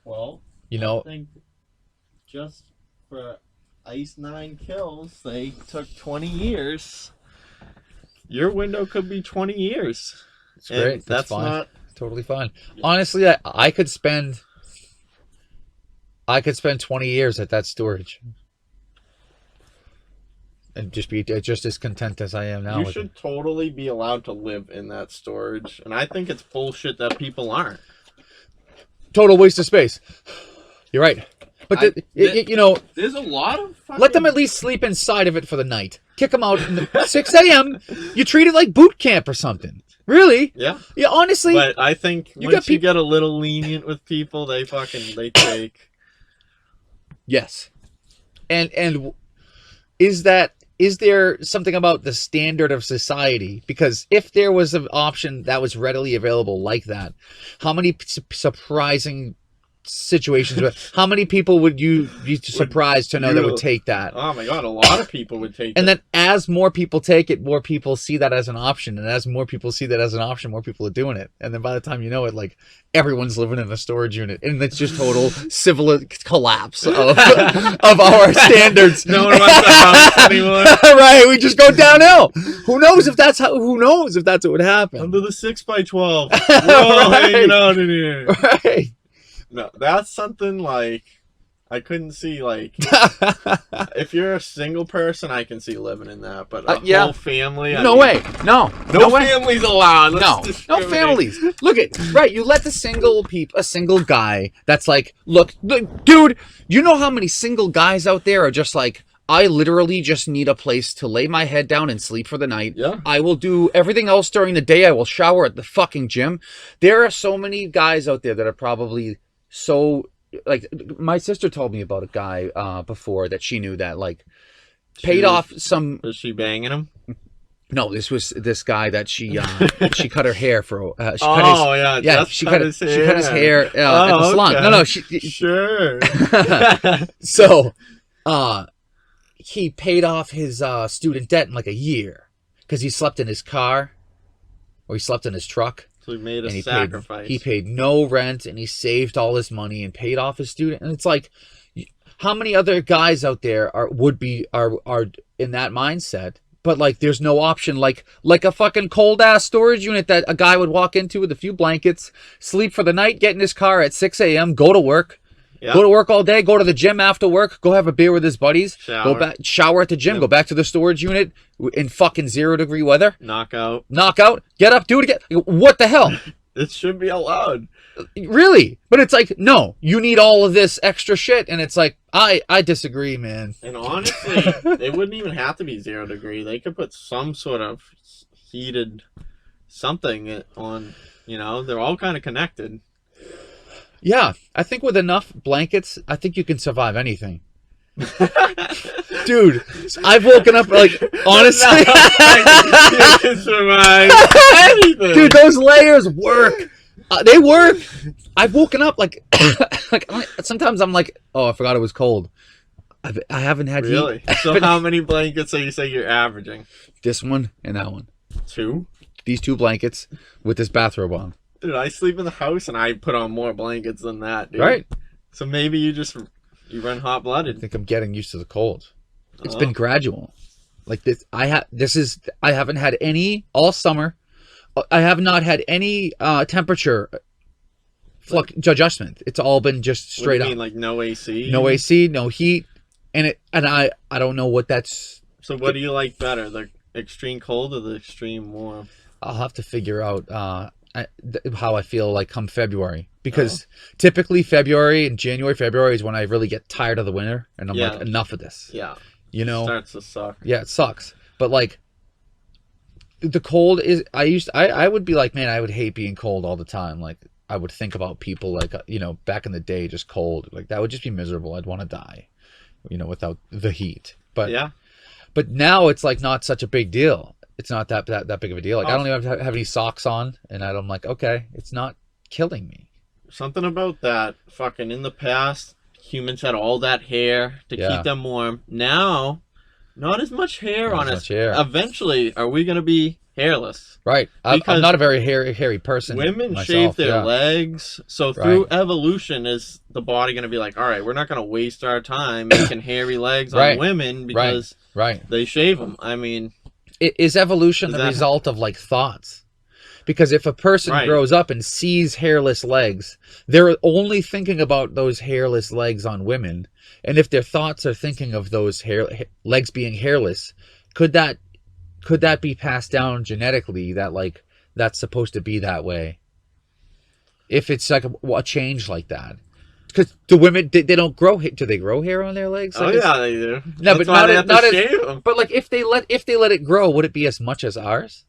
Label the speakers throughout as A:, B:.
A: Well,
B: You
A: I
B: know,
A: think just for Ice 9 kills, they took 20 years. Your window could be 20 years.
B: it's
A: And
B: great. That's
A: that's
B: fine.
A: not.
B: Totally fine. Honestly, I could spend 20 years at that storage and just be just as content as I am now
A: You
B: with it.
A: should totally be allowed to live in that storage. And I think it's bullshit that people aren't.
B: Total waste of space. You're right. But
A: There's a lot of fucking.
B: let them at least sleep inside of it for the night. Kick them out in the 6 a.m. You treat it like boot camp or something. Really?
A: Yeah.
B: Yeah, honestly.
A: But I think
B: You
A: once
B: got
A: you get a little lenient with people, they take.
B: Yes. And is there something about the standard of society? Because if there was an option that was readily available like that, how many surprising situations, how many people would you be surprised to know that would take that?
A: Oh my god, a lot of people would take
B: And
A: it.
B: then as more people take it, more people see that as an option. And as more people see that as an option, more people are doing it. And then by the time you know it, like everyone's living in a storage unit. And it's just total civil collapse of our standards.
A: No one wants the house anymore.
B: Right, we just go downhill. Who knows if that's what would happen.
A: Under the 6x12. We're all
B: Right.
A: hanging out in here.
B: Right.
A: No, that's something like I couldn't see like if you're a single person, I can see living in that, but a
B: yeah.
A: whole family.
B: No way. No way.
A: families allowed.
B: No families. Look at right. You let a single guy that's like, look, dude. You know how many single guys out there are just like, I literally just need a place to lay my head down and sleep for the night.
A: Yeah.
B: I will do everything else during the day. I will shower at the fucking gym. There are so many guys out there that are probably so like. My sister told me about a guy before that she knew that like paid off some.
A: Was she banging him?
B: No, this was this guy that she she cut her hair for. She
A: She cut his hair
B: at the salon.
A: okay.
B: No,
A: Sure.
B: so he paid off his student debt in like a year because he slept in his car or he slept in his truck.
A: So he made a
B: And
A: sacrifice.
B: he paid no rent and he saved all his money and paid off his student. And it's like, how many other guys out there are in that mindset? But like, there's no option like a fucking cold ass storage unit that a guy would walk into with a few blankets, sleep for the night, get in his car at 6 a.m., go to work.
A: Yeah.
B: Go to work all day, go to the gym after work, go have a beer with his buddies,
A: Shower.
B: go back, shower at the gym,
A: Yep.
B: go back to the storage unit in fucking 0-degree weather,
A: Knockout.
B: knock out, get up, do it again. What the hell?
A: It should be allowed.
B: Really? But it's like, no, you need all of this extra shit. And it's like, I disagree, man.
A: And honestly, they wouldn't even have to be 0-degree. They could put some sort of heated something on, they're all kind of connected.
B: Yeah, I think with enough blankets, I think you can survive anything. Dude, I've woken up like, honestly.
A: You can survive anything.
B: Dude, those layers work. They work. I've woken up like, sometimes I'm like, oh, I forgot it was cold. I haven't had
A: Really?
B: heat.
A: So how many blankets you say you're averaging?
B: This one and that one.
A: 2?
B: These 2 blankets with this bathrobe on.
A: Dude, I sleep in the house and I put on more blankets than that, dude.
B: Right.
A: So maybe you run
B: I
A: hot-blooded.
B: think I'm getting used to the cold. It's
A: Oh.
B: been gradual. Like this, I haven't had any all summer. I have not had any temperature adjustment. It's all been just
A: What do
B: straight
A: you
B: up.
A: mean, like no AC?
B: No AC, no heat, and I don't know what that's.
A: So what do you like better, the extreme cold or the extreme warm?
B: I'll have to figure out how I feel like come February, because typically February and February is when I really get tired of the winter and I'm like, enough of this.
A: Yeah.
B: Starts
A: to suck.
B: Yeah, it sucks. But like the cold is, I would be like, man, I would hate being cold all the time. Like I would think about people like, back in the day, just cold. Like that would just be miserable. I'd want to die, without the heat. But
A: yeah.
B: But now it's like not such a big deal. It's not that big of a deal. Like I don't even have any socks on, and I'm like, okay, it's not killing me.
A: Something about that fucking in the past, humans had all that hair to keep them warm. Now, not as much hair
B: Not
A: on
B: as
A: us.
B: much hair.
A: Eventually, are we gonna be hairless?
B: Right. I'm
A: Because
B: not a very hairy person.
A: Women
B: myself,
A: shave their
B: yeah.
A: legs, so through
B: Right.
A: evolution, is the body gonna be like, all right, we're not gonna waste our time making hairy legs
B: Right.
A: on women because
B: Right.
A: they shave them? I mean,
B: Is evolution
A: Is
B: the
A: that-
B: result of like thoughts? Because if a person
A: Right.
B: grows up and sees hairless legs, they're only thinking about those hairless legs on women. And if their thoughts are thinking of those legs being hairless, could that be passed down genetically, that like that's supposed to be that way? If it's like a change like that. Because the women, they don't grow. Do they grow hair on their legs?
A: oh
B: Like
A: yeah, they do.
B: No,
A: That's
B: but
A: why
B: not
A: they
B: as-
A: have
B: not
A: to
B: as-
A: shave them.
B: But like if they let it grow, would it be as much as ours?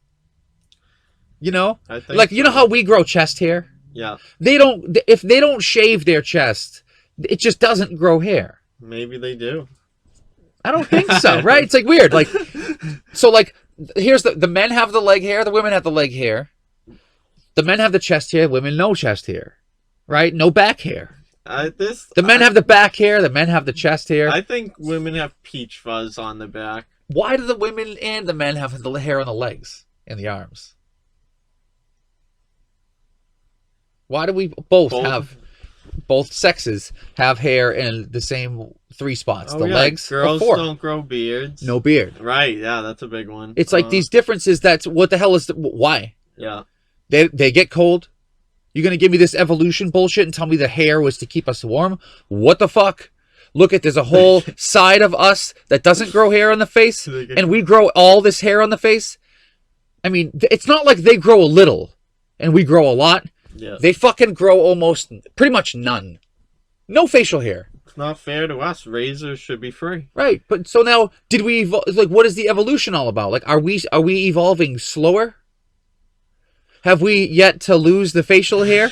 B: You know,
A: I think
B: like you know
A: so.
B: how we grow chest hair.
A: Yeah,
B: They don't. If they don't shave their chest, it just doesn't grow hair.
A: maybe they do.
B: I don't think so. Right? It's like weird. Like so. Like here's the men have the leg hair. The women have the leg hair. The men have the chest hair. Women no chest hair. Right? No back hair. The men have the back hair. The men have the chest hair.
A: I think women have peach fuzz on the back.
B: Why do the women and the men have the hair on the legs and the arms? Why do we both sexes have hair in the same three spots?
A: Oh,
B: the
A: yeah,
B: legs,
A: girls
B: or four.
A: don't grow beards.
B: No beard.
A: Right? Yeah, that's a big one.
B: It's like these differences. That's what the hell is why
A: Yeah.
B: they get cold. You're gonna give me this evolution bullshit and tell me the hair was to keep us warm? What the fuck? Look at there's a whole side of us that doesn't grow hair on the face, and we grow all this hair on the face. I mean, it's not like they grow a little and we grow a lot.
A: Yeah.
B: They fucking grow almost pretty much none. No facial hair.
A: It's not fair to us. Razors should be free.
B: Right. But so now did we like what is the evolution all about? Like are we evolving slower? Have we yet to lose the facial hair?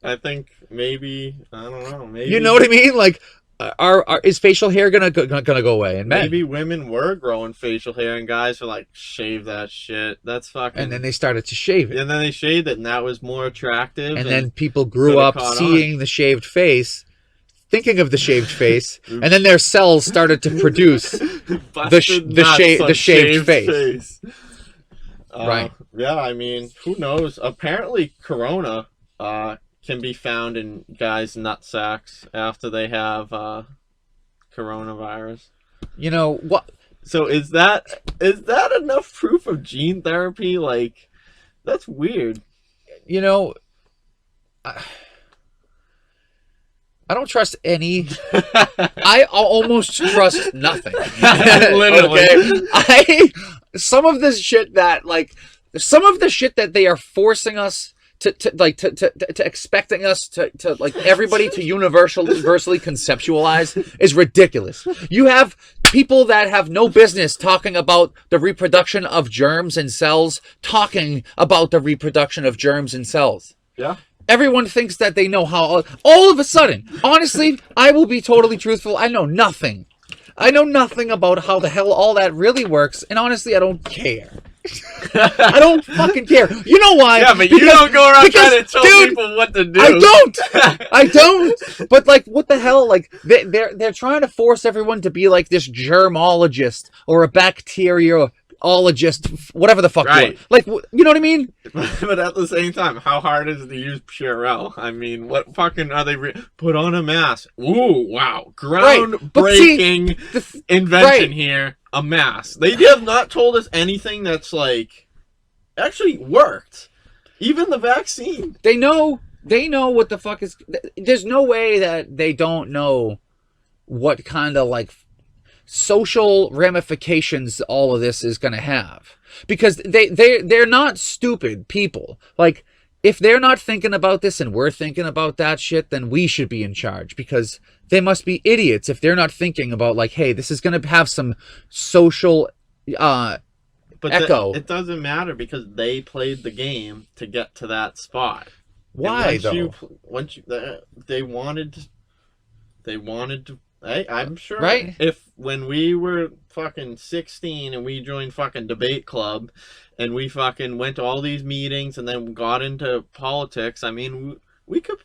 A: I think maybe I don't know. Maybe
B: You know what I mean? Like is facial hair gonna go away? And men?
A: maybe women were growing facial hair and guys were like, shave that shit. That's fucking.
B: And then they started to shave it.
A: And then they shaved it, and that was more attractive.
B: And then people grew
A: coulda
B: up
A: caught
B: seeing the shaved face, thinking of the shaved face, and then their cells started to produce
A: Busted
B: the
A: nuts on
B: shaved face. Right.
A: Yeah, I mean, who knows? Apparently, Corona can be found in guys' nut sacks after they have coronavirus.
B: You know what?
A: So is that enough proof of gene therapy? Like, that's weird.
B: You know, I don't trust any. I almost trust nothing.
A: Literally.
B: Okay? Some of the shit that they are forcing us to expecting us to like everybody to universally conceptualize is ridiculous. You have people that have no business talking about the reproduction of germs and cells, talking about the reproduction of germs and cells.
A: Yeah.
B: Everyone thinks that they know how. All of a sudden, honestly, I will be totally truthful. I know nothing. I know nothing about how the hell all that really works, and honestly, I don't care. I don't fucking care. You know why?
A: Yeah, but you don't go around trying to tell people what to do.
B: I don't. But like, what the hell? Like, they're trying to force everyone to be like this germologist or a bacteriologist, whatever the fuck.
A: Right.
B: Like, you know what I mean?
A: But at the same time, how hard is it to use Purell? I mean, what fucking are they? Put on a mask. Ooh, wow. Groundbreaking invention here. A mask. They have not told us anything that's like actually worked. Even the vaccine.
B: They know what the fuck is. There's no way that they don't know what kind of like social ramifications all of this is going to have, because they're not stupid people. Like, if they're not thinking about this and we're thinking about that shit, then we should be in charge, because they must be idiots if they're not thinking about like, hey, this is going to have some social
A: But
B: echo.
A: It doesn't matter because they played the game to get to that spot.
B: Why though?
A: They wanted to. I'm sure.
B: Right?
A: If when we were fucking 16 and we joined fucking debate club, and we fucking went to all these meetings and then got into politics, I mean, we could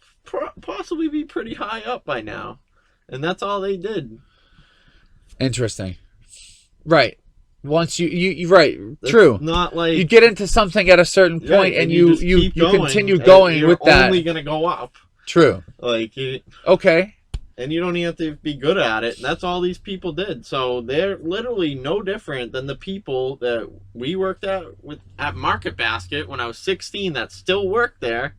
A: possibly be pretty high up by now, and that's all they did.
B: Interesting. Right. Once you right.
A: It's
B: True.
A: not like
B: You get into something at a certain point, and you
A: just keep going,
B: continue
A: and
B: going
A: you're
B: with that.
A: only gonna go up.
B: True.
A: Like,
B: Okay.
A: and you don't even have to be good at it. And that's all these people did. So they're literally no different than the people that we worked at Market Basket when I was 16 that still work there.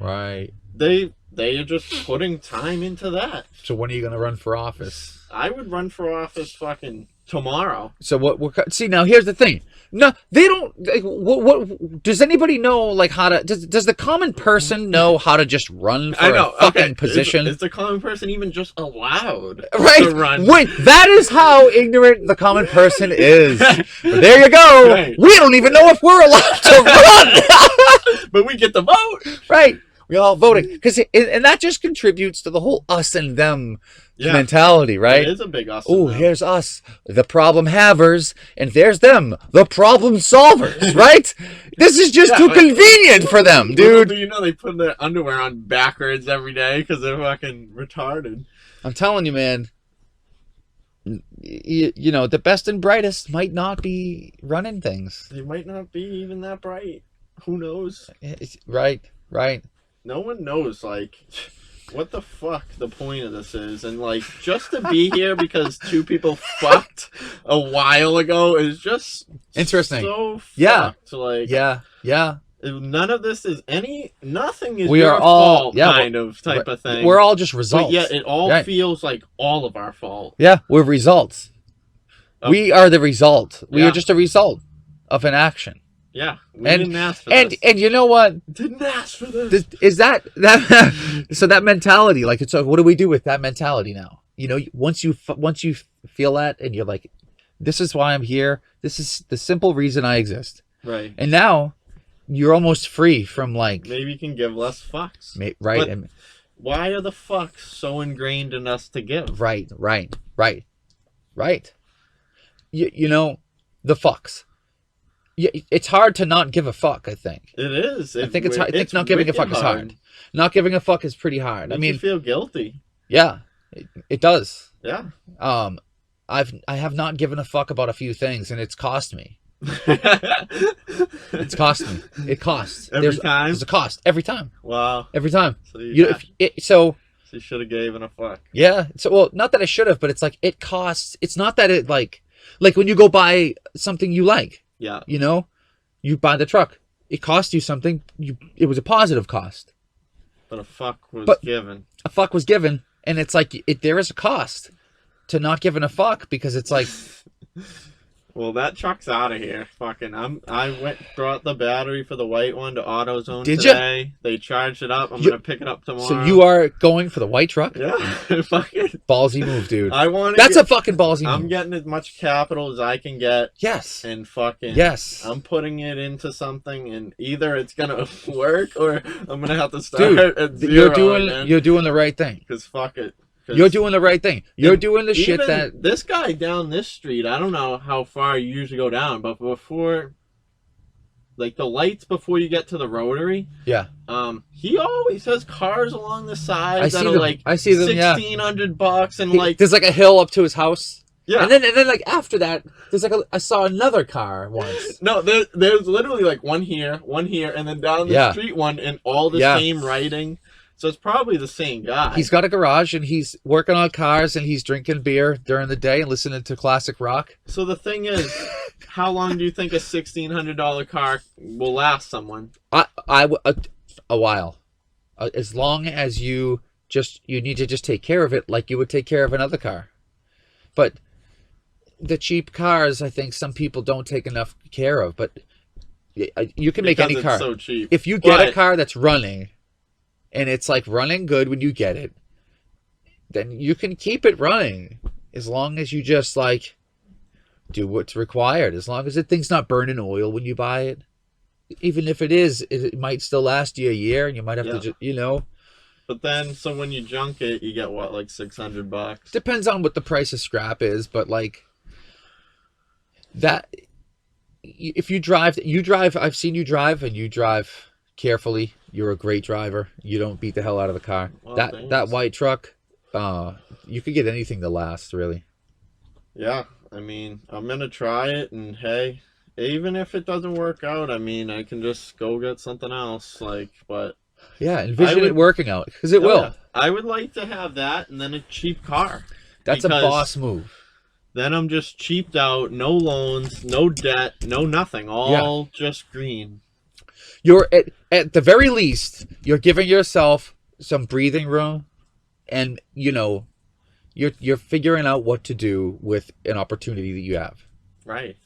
B: Right.
A: They are just putting time into that.
B: So when are you gonna run for office?
A: I would run for office fucking tomorrow.
B: So what? See, now here's the thing. No, they don't. Like, what does anybody know? Like how to? Does the common person know how to just run for a fucking position?
A: Is the common person even just allowed
B: right?
A: to run?
B: Wait, that is how ignorant the common person is. But there you go.
A: Right.
B: We don't even know if we're allowed to run.
A: But we get the vote.
B: Right. We all voting because, and that just contributes to the whole us and them mentality, right?
A: It is a big us.
B: Oh, here's us, the problem havers, and there's them, the problem solvers, right? This is just too convenient for them, dude.
A: Do you know they put their underwear on backwards every day because they're fucking retarded?
B: I'm telling you, man. You know, the best and brightest might not be running things.
A: They might not be even that bright. Who knows?
B: Right.
A: No one knows, like, what the fuck the point of this is. And, like, just to be here because two people fucked a while ago is just
B: interesting.
A: So fucked. Like,
B: yeah.
A: None of this is nothing is
B: we
A: your
B: are all
A: fault type of thing.
B: We're all just results.
A: But yet it all feels like all of our fault.
B: Yeah, we're results. We are the result. We are just a result of an action.
A: Yeah, we didn't ask for this.
B: And you know what?
A: Didn't ask for this.
B: Is that so that mentality? Like, it's what do we do with that mentality now? You know, once you feel that, and you're like, this is why I'm here. This is the simple reason I exist.
A: Right.
B: And now you're almost free from like.
A: Maybe you can give less fucks.
B: Right.
A: But
B: and
A: why are the fucks so ingrained in us to give?
B: Right. You know, the fucks. Yeah, it's hard to not give a fuck. I think
A: it is.
B: I think it's not giving a fuck is hard. Not giving a fuck is pretty hard. I mean,
A: you feel guilty.
B: Yeah, it does.
A: Yeah.
B: I have not given a fuck about a few things, and it's cost me. It's cost me. It costs
A: every time.
B: There's a cost every time.
A: Wow.
B: Every time.
A: So
B: you
A: should have given a fuck.
B: Yeah. So well, not that I should have, but it's like it costs. It's not that it like when you go buy something you like.
A: Yeah.
B: You know, you buy the truck. It cost you something. It was a positive cost.
A: But a fuck was given.
B: A fuck was given, and it's like there is a cost to not giving a fuck because it's like.
A: Well, that truck's out of here. Fucking, I brought the battery for the white one to AutoZone today. They charged it up. I'm gonna pick it up tomorrow.
B: So you are going for the white truck?
A: Yeah, fucking
B: ballsy move, dude.
A: That's
B: a fucking ballsy move.
A: I'm getting as much capital as I can get.
B: Yes.
A: And fucking I'm putting it into something, and either it's gonna work or I'm gonna have to start at zero.
B: You're doing the right thing.
A: Because fuck it.
B: You're doing the right thing. You're doing the shit that...
A: This guy down this street, I don't know how far you usually go down, but before... Like, the lights before you get to the rotary...
B: Yeah.
A: He always has cars along the side that are like...
B: I see them,
A: $1,600 and like...
B: There's like a hill up to his house.
A: Yeah.
B: And then like after that, there's like I saw another car once.
A: No, there's literally like one here, and then down the street one, and all the same writing. So it's probably the same guy.
B: He's got a garage, and he's working on cars, and he's drinking beer during the day and listening to classic rock.
A: So the thing is, how long do you think a $1,600 car will last someone?
B: A while. As long as you need to just take care of it like you would take care of another car. But the cheap cars, I think some people don't take enough care of. But you can make any car.
A: So cheap.
B: If you get a car that's running... and it's like running good when you get it, then you can keep it running as long as you just like do what's required. As long as the thing's not burning oil when you buy it, even if it might still last you a year, and you might have to just,
A: But then, so when you junk it, you get what, like $600?
B: Depends on what the price of scrap is, but like that. If you drive, I've seen you drive, and you drive carefully. You're a great driver. You don't beat the hell out of the car. Well, that white truck, you could get anything to last, really.
A: Yeah, I mean, I'm gonna try it, and hey, even if it doesn't work out, I mean, I can just go get something else. Like, but
B: Yeah, envision it working out, because it will.
A: Yeah, I would like to have that, and then a cheap car.
B: That's a boss move.
A: Then I'm just cheaped out, no loans, no debt, no nothing, all just green.
B: You're at the very least, you're giving yourself some breathing room, and you're figuring out what to do with an opportunity that you have.
A: Right.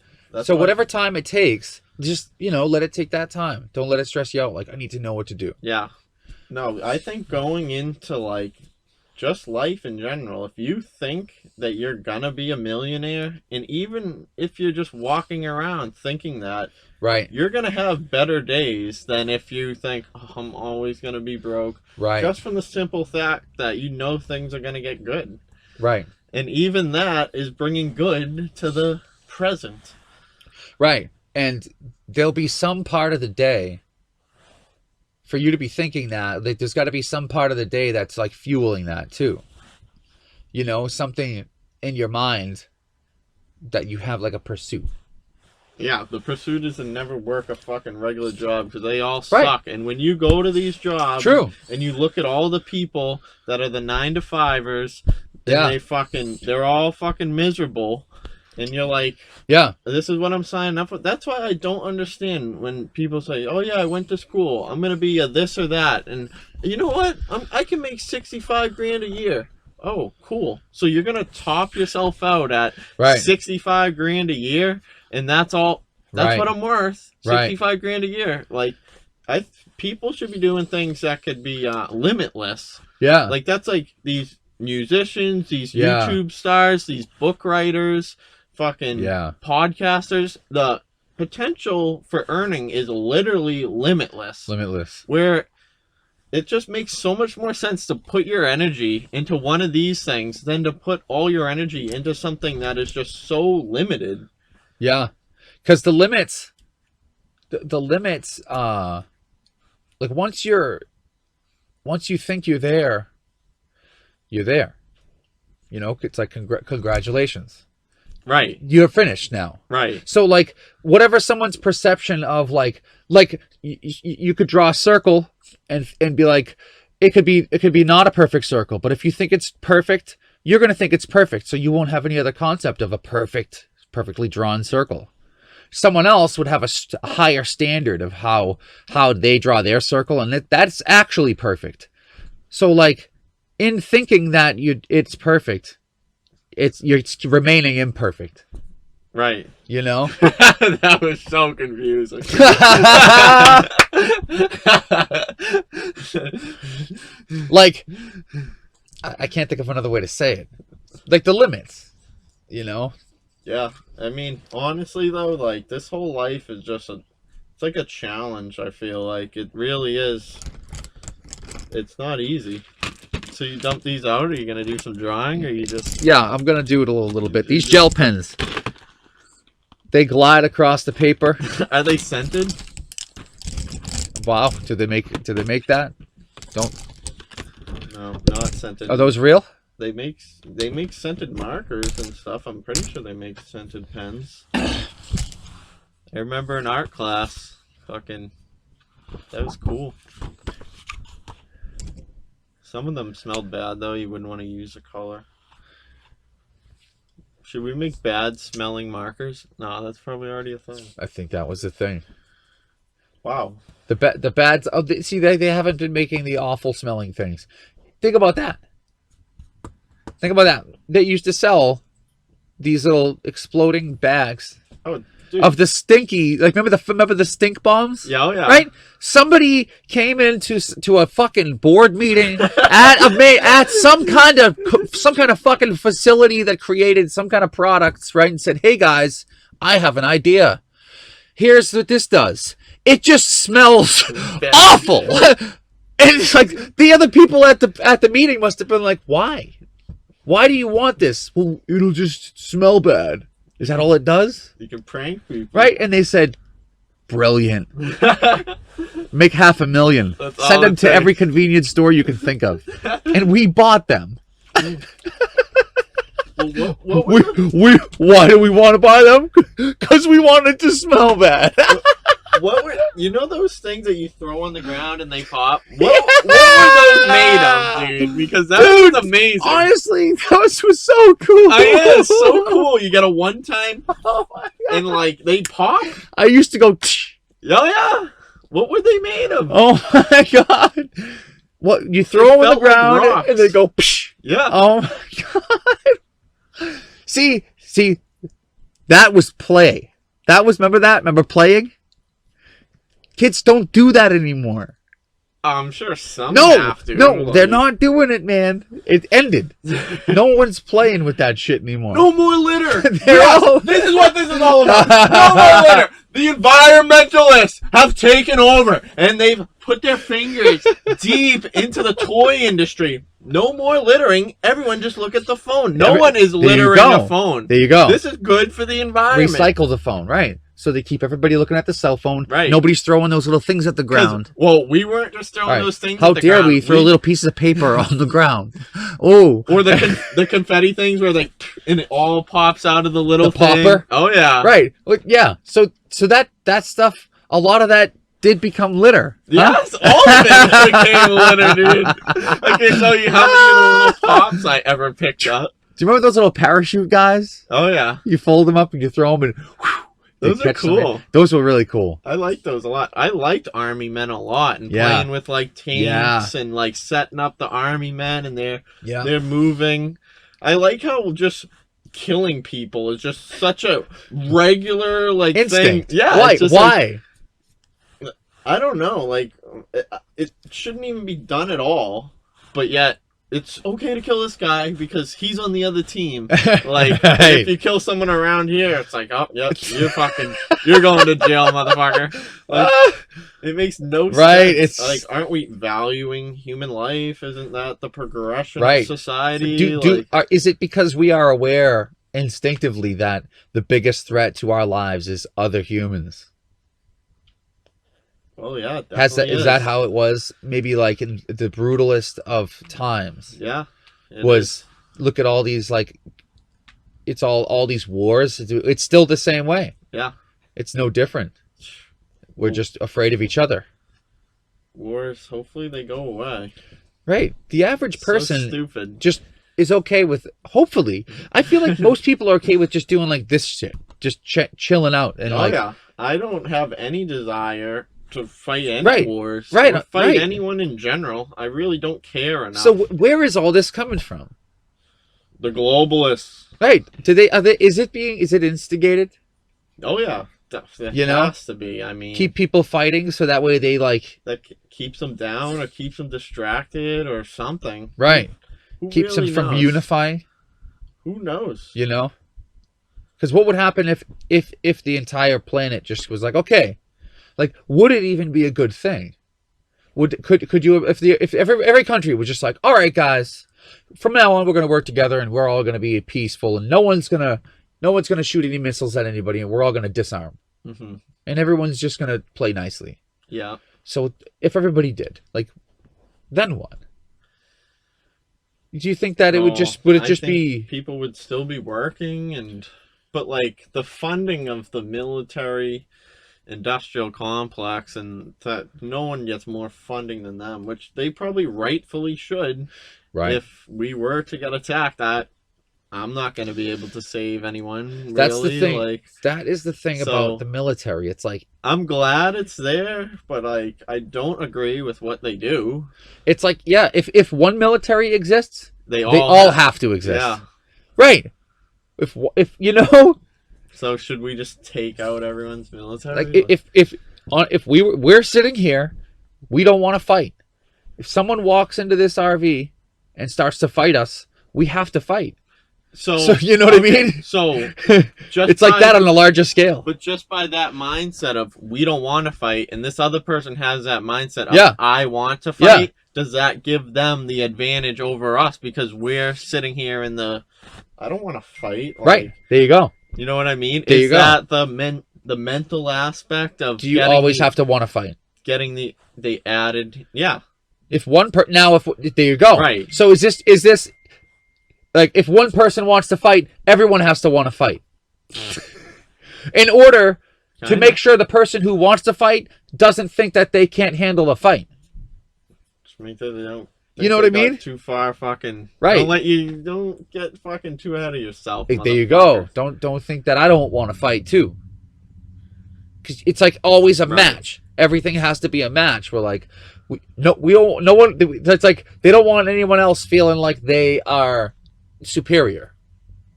B: So whatever time it takes, just let it take that time. Don't let it stress you out. Like, I need to know what to do.
A: Yeah. No, I think going into like just life in general, if you think that you're gonna be a millionaire, and even if you're just walking around thinking that,
B: right,
A: you're gonna have better days than if you think, oh, I'm always gonna be broke.
B: Right.
A: Just from the simple fact that things are gonna get good.
B: Right.
A: And even that is bringing good to the present.
B: Right. And there'll be some part of the day for you to be thinking that, like, there's got to be some part of the day that's like fueling that too. Something in your mind that you have, like a pursuit.
A: Yeah, the pursuit is to never work a fucking regular job, because they all suck. And when you go to these jobs,
B: true, and
A: you look at all the people that are the 9-to-5ers, they're all fucking miserable. And you're like,
B: yeah,
A: this is what I'm signing up for. That's why I don't understand when people say, oh yeah, I went to school, I'm gonna be a this or that, and you know what? I can make $65,000 a year. Oh, cool. So you're gonna top yourself out at $65,000 a year, and that's all. That's what I'm worth. $65,000 a year. Like, people should be doing things that could be limitless.
B: Yeah.
A: Like, that's like these musicians, these YouTube stars, these book writers, fucking podcasters. The potential for earning is literally limitless. Where it just makes so much more sense to put your energy into one of these things than to put all your energy into something that is just so limited.
B: Yeah. Because the limits, like, once you think you're there, you're there. It's like, congratulations.
A: Right.
B: You're finished now.
A: Right.
B: So, like, whatever someone's perception of, like you could draw a circle and be like, it could be not a perfect circle, but if you think it's perfect, you're going to think it's perfect. So you won't have any other concept of a perfectly drawn circle. Someone else would have a higher standard of how they draw their circle, and that's actually perfect. So, like, in thinking that it's perfect, you're remaining imperfect.
A: Right.
B: That
A: was so confusing.
B: Like, I can't think of another way to say it. Like, the limits,
A: Yeah. I mean, honestly though, like, this whole life is just it's like a challenge, I feel like. It really is. It's not easy. So you dump these out, or are you going to do some drawing, or you just...
B: Yeah, I'm going to do it a little bit. These gel pens, they glide across the paper.
A: Are they scented?
B: Wow, do they make that?
A: No, not scented.
B: Are those real?
A: They make scented markers and stuff. I'm pretty sure they make scented pens. I remember in art class, that was cool. Some of them smelled bad, though. You wouldn't want to use a color. Should we make bad smelling markers? No, that's probably already a thing.
B: I think that was the thing.
A: Wow.
B: The bads. Oh, see, they haven't been making the awful smelling things. Think about that. They used to sell these little exploding bags.
A: Oh, dude.
B: Of the stinky, like, remember the stink bombs?
A: Yeah, oh yeah.
B: Right? Somebody came into a fucking board meeting at some kind of fucking facility that created some kind of products, right? And said, "Hey guys, I have an idea. Here's what this does. It just smells awful." And it's like, the other people at the meeting must have been like, "Why? Why do you want this?" "Well, it'll just smell bad." Is that all it does?
A: You can prank people.
B: Right? And they said, "Brilliant. Make $500,000. Send them to every convenience store you can think of." And we bought them.
A: Well, what were the-
B: we why do we want to buy them? Because we want it to smell bad.
A: what were those things that you throw on the ground and they pop? What were those made of, dude? Because that
B: Dude,
A: was amazing.
B: Honestly, those was so cool.
A: It's so cool. You get a one time
B: Oh my God.
A: and like they pop.
B: I used to go.
A: Oh yeah. What were they made of?
B: Oh my God. What you throw
A: They
B: them on the
A: felt like
B: ground
A: rocks.
B: and they go. Psh.
A: Yeah.
B: Oh my God. See, that was play. Remember that? Remember playing? Kids don't do that anymore.
A: I'm sure some
B: No,
A: have to.
B: no, they're not doing it, man. It ended. No one's playing with that shit anymore.
A: No more litter.
B: They're
A: Yes,
B: all-
A: this is what this is all about. No more litter. The environmentalists have taken over, and they've put their fingers deep into the toy industry. No more littering. Everyone just look at the phone. No one is
B: There you
A: littering
B: go.
A: a phone.
B: There you go.
A: This is good for the environment.
B: Recycle the phone, right? So they keep everybody looking at the cell phone.
A: Right.
B: Nobody's throwing those little things at the
A: 'Cause-
B: ground.
A: Well, we weren't just throwing
B: Right.
A: those things
B: How
A: at the
B: dare
A: ground.
B: we throw little pieces of paper on the ground? Oh,
A: Or the confetti things where they and it all pops out of the little
B: The popper?
A: thing. Oh yeah.
B: right. Well, yeah. So that stuff, a lot of that did become litter. Huh?
A: Yes, all of it became litter, dude. I can't tell you how many little pops I ever picked up.
B: Do you remember those little parachute guys?
A: Oh yeah,
B: You fold them up and you throw them, and whew, they
A: those are
B: catch something.
A: cool.
B: Those were really cool.
A: I like those a lot. I liked Army Men a lot, and
B: Yeah.
A: playing with like tanks and like setting up the Army Men, and
B: Yeah.
A: they're moving. I like how just killing people is just such a regular like
B: Instinct.
A: thing. Yeah,
B: Why?
A: it's just, like,
B: Why?
A: I don't know. Like, it shouldn't even be done at all, but yet it's okay to kill this guy because he's on the other team. Like,
B: Right.
A: if you kill someone around here, it's like, oh, yep, you're going to jail, motherfucker. Like, it makes no
B: Right,
A: sense.
B: it's-
A: Like, aren't we valuing human life? Isn't that the progression
B: Right.
A: of society?
B: Is it because we are aware instinctively that the biggest threat to our lives is other humans?
A: Oh yeah, it
B: Is
A: definitely
B: that how it was? Maybe like in the brutalest of times
A: Yeah. it
B: was
A: is.
B: look at all these, like, it's all these wars. It's still the same way.
A: Yeah.
B: It's no different. We're just afraid of each other.
A: Wars. Hopefully they go away.
B: Right. The average
A: So
B: person
A: stupid.
B: just is okay with, hopefully, I feel like most people are okay with just doing like this shit, just chilling out and
A: Oh
B: like,
A: yeah, I don't have any desire to fight any
B: Right,
A: wars,
B: right,
A: or fight
B: right.
A: anyone in general. I really don't care enough.
B: So where is all this coming from?
A: The globalists.
B: Right? Is it instigated?
A: Oh yeah, that
B: You know?
A: has to be. I mean,
B: Keep people fighting so that way they like,
A: that keeps them down or keeps them distracted or something.
B: right?
A: Who
B: Keeps
A: really
B: them from
A: knows?
B: unifying.
A: Who knows?
B: You know? Because what would happen if the entire planet just was like, okay, like, would it even be a good thing? Could you, if every country was just like, all right, guys, from now on we're going to work together and we're all going to be peaceful and no one's gonna shoot any missiles at anybody and we're all going to disarm
A: Hmm.
B: and everyone's just going to play nicely.
A: Yeah.
B: So if everybody did, like, then what? Do you think that it would
A: I
B: just
A: think
B: be
A: people would still be working but like the funding of the military industrial complex and that no one gets more funding than them, which they probably rightfully should.
B: right?
A: If we were to get attacked, I'm not going to be able to save anyone.
B: That's the
A: really.
B: thing.
A: Like,
B: That is the thing
A: So-
B: about the military. It's like
A: I'm glad it's there, but like I don't agree with what they do.
B: yeah, if one military exists,
A: They
B: they
A: all
B: all have to exist.
A: Yeah.
B: Right. If you know,
A: So should we just take out everyone's military?
B: like if we're sitting here, we don't want to fight. If someone walks into this RV and starts to fight us, we have to fight.
A: So
B: you know what I mean?
A: So just
B: It's like
A: by-
B: that on a larger scale.
A: But just by that mindset of we don't want to fight, and this other person has that mindset of
B: Yeah.
A: I want to
B: Yeah.
A: fight, does that give them the advantage over us because we're sitting here in the I don't want to fight. Like,
B: Right. There you go.
A: You know what I mean?
B: There
A: Is
B: you go.
A: that the mental aspect of
B: Do you always have to want to fight?
A: getting the added? Yeah.
B: If there you go.
A: Right.
B: So is this Like, if one person wants to fight, everyone has to want to fight. In order to make sure the person who wants to fight doesn't think that they can't handle a fight.
A: Just make sure they don't.
B: You know what I mean?
A: Too far, fucking.
B: Right.
A: Don't get fucking too ahead of yourself.
B: There you go. Don't think that I don't want to fight too. Because it's like always a match. Everything has to be a match. We're like, no one. It's like they don't want anyone else feeling like they are superior.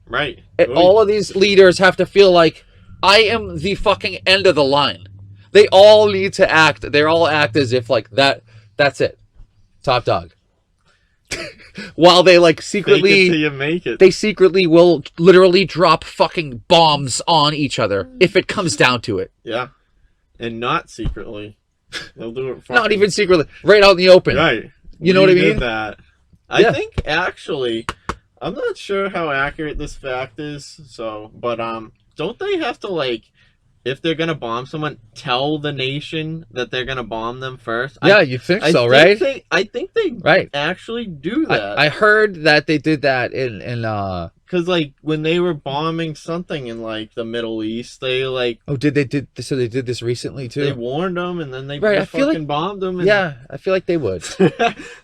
A: Right.
B: All of these leaders have to feel like I am the fucking end of the line. They all need to act. They all act as if like that. That's it. Top dog. While they like secretly,
A: fake it till you make it.
B: They secretly will literally drop fucking bombs on each other if it comes down to it.
A: Yeah, and not secretly. They'll do it.
B: Not even secretly, right out in the open.
A: Right.
B: You know what I mean?
A: That. I think actually, I'm not sure how accurate this fact is. So, but don't they have to like, if they're gonna bomb someone, tell the nation that they're gonna bomb them first?
B: Yeah, you think so, right?
A: I think they actually do that.
B: I heard that they did that in
A: because like when they were bombing something in like the Middle East, they like
B: they did this recently too.
A: They warned them and then they
B: fucking
A: bombed them. And...
B: Yeah, I feel like they would.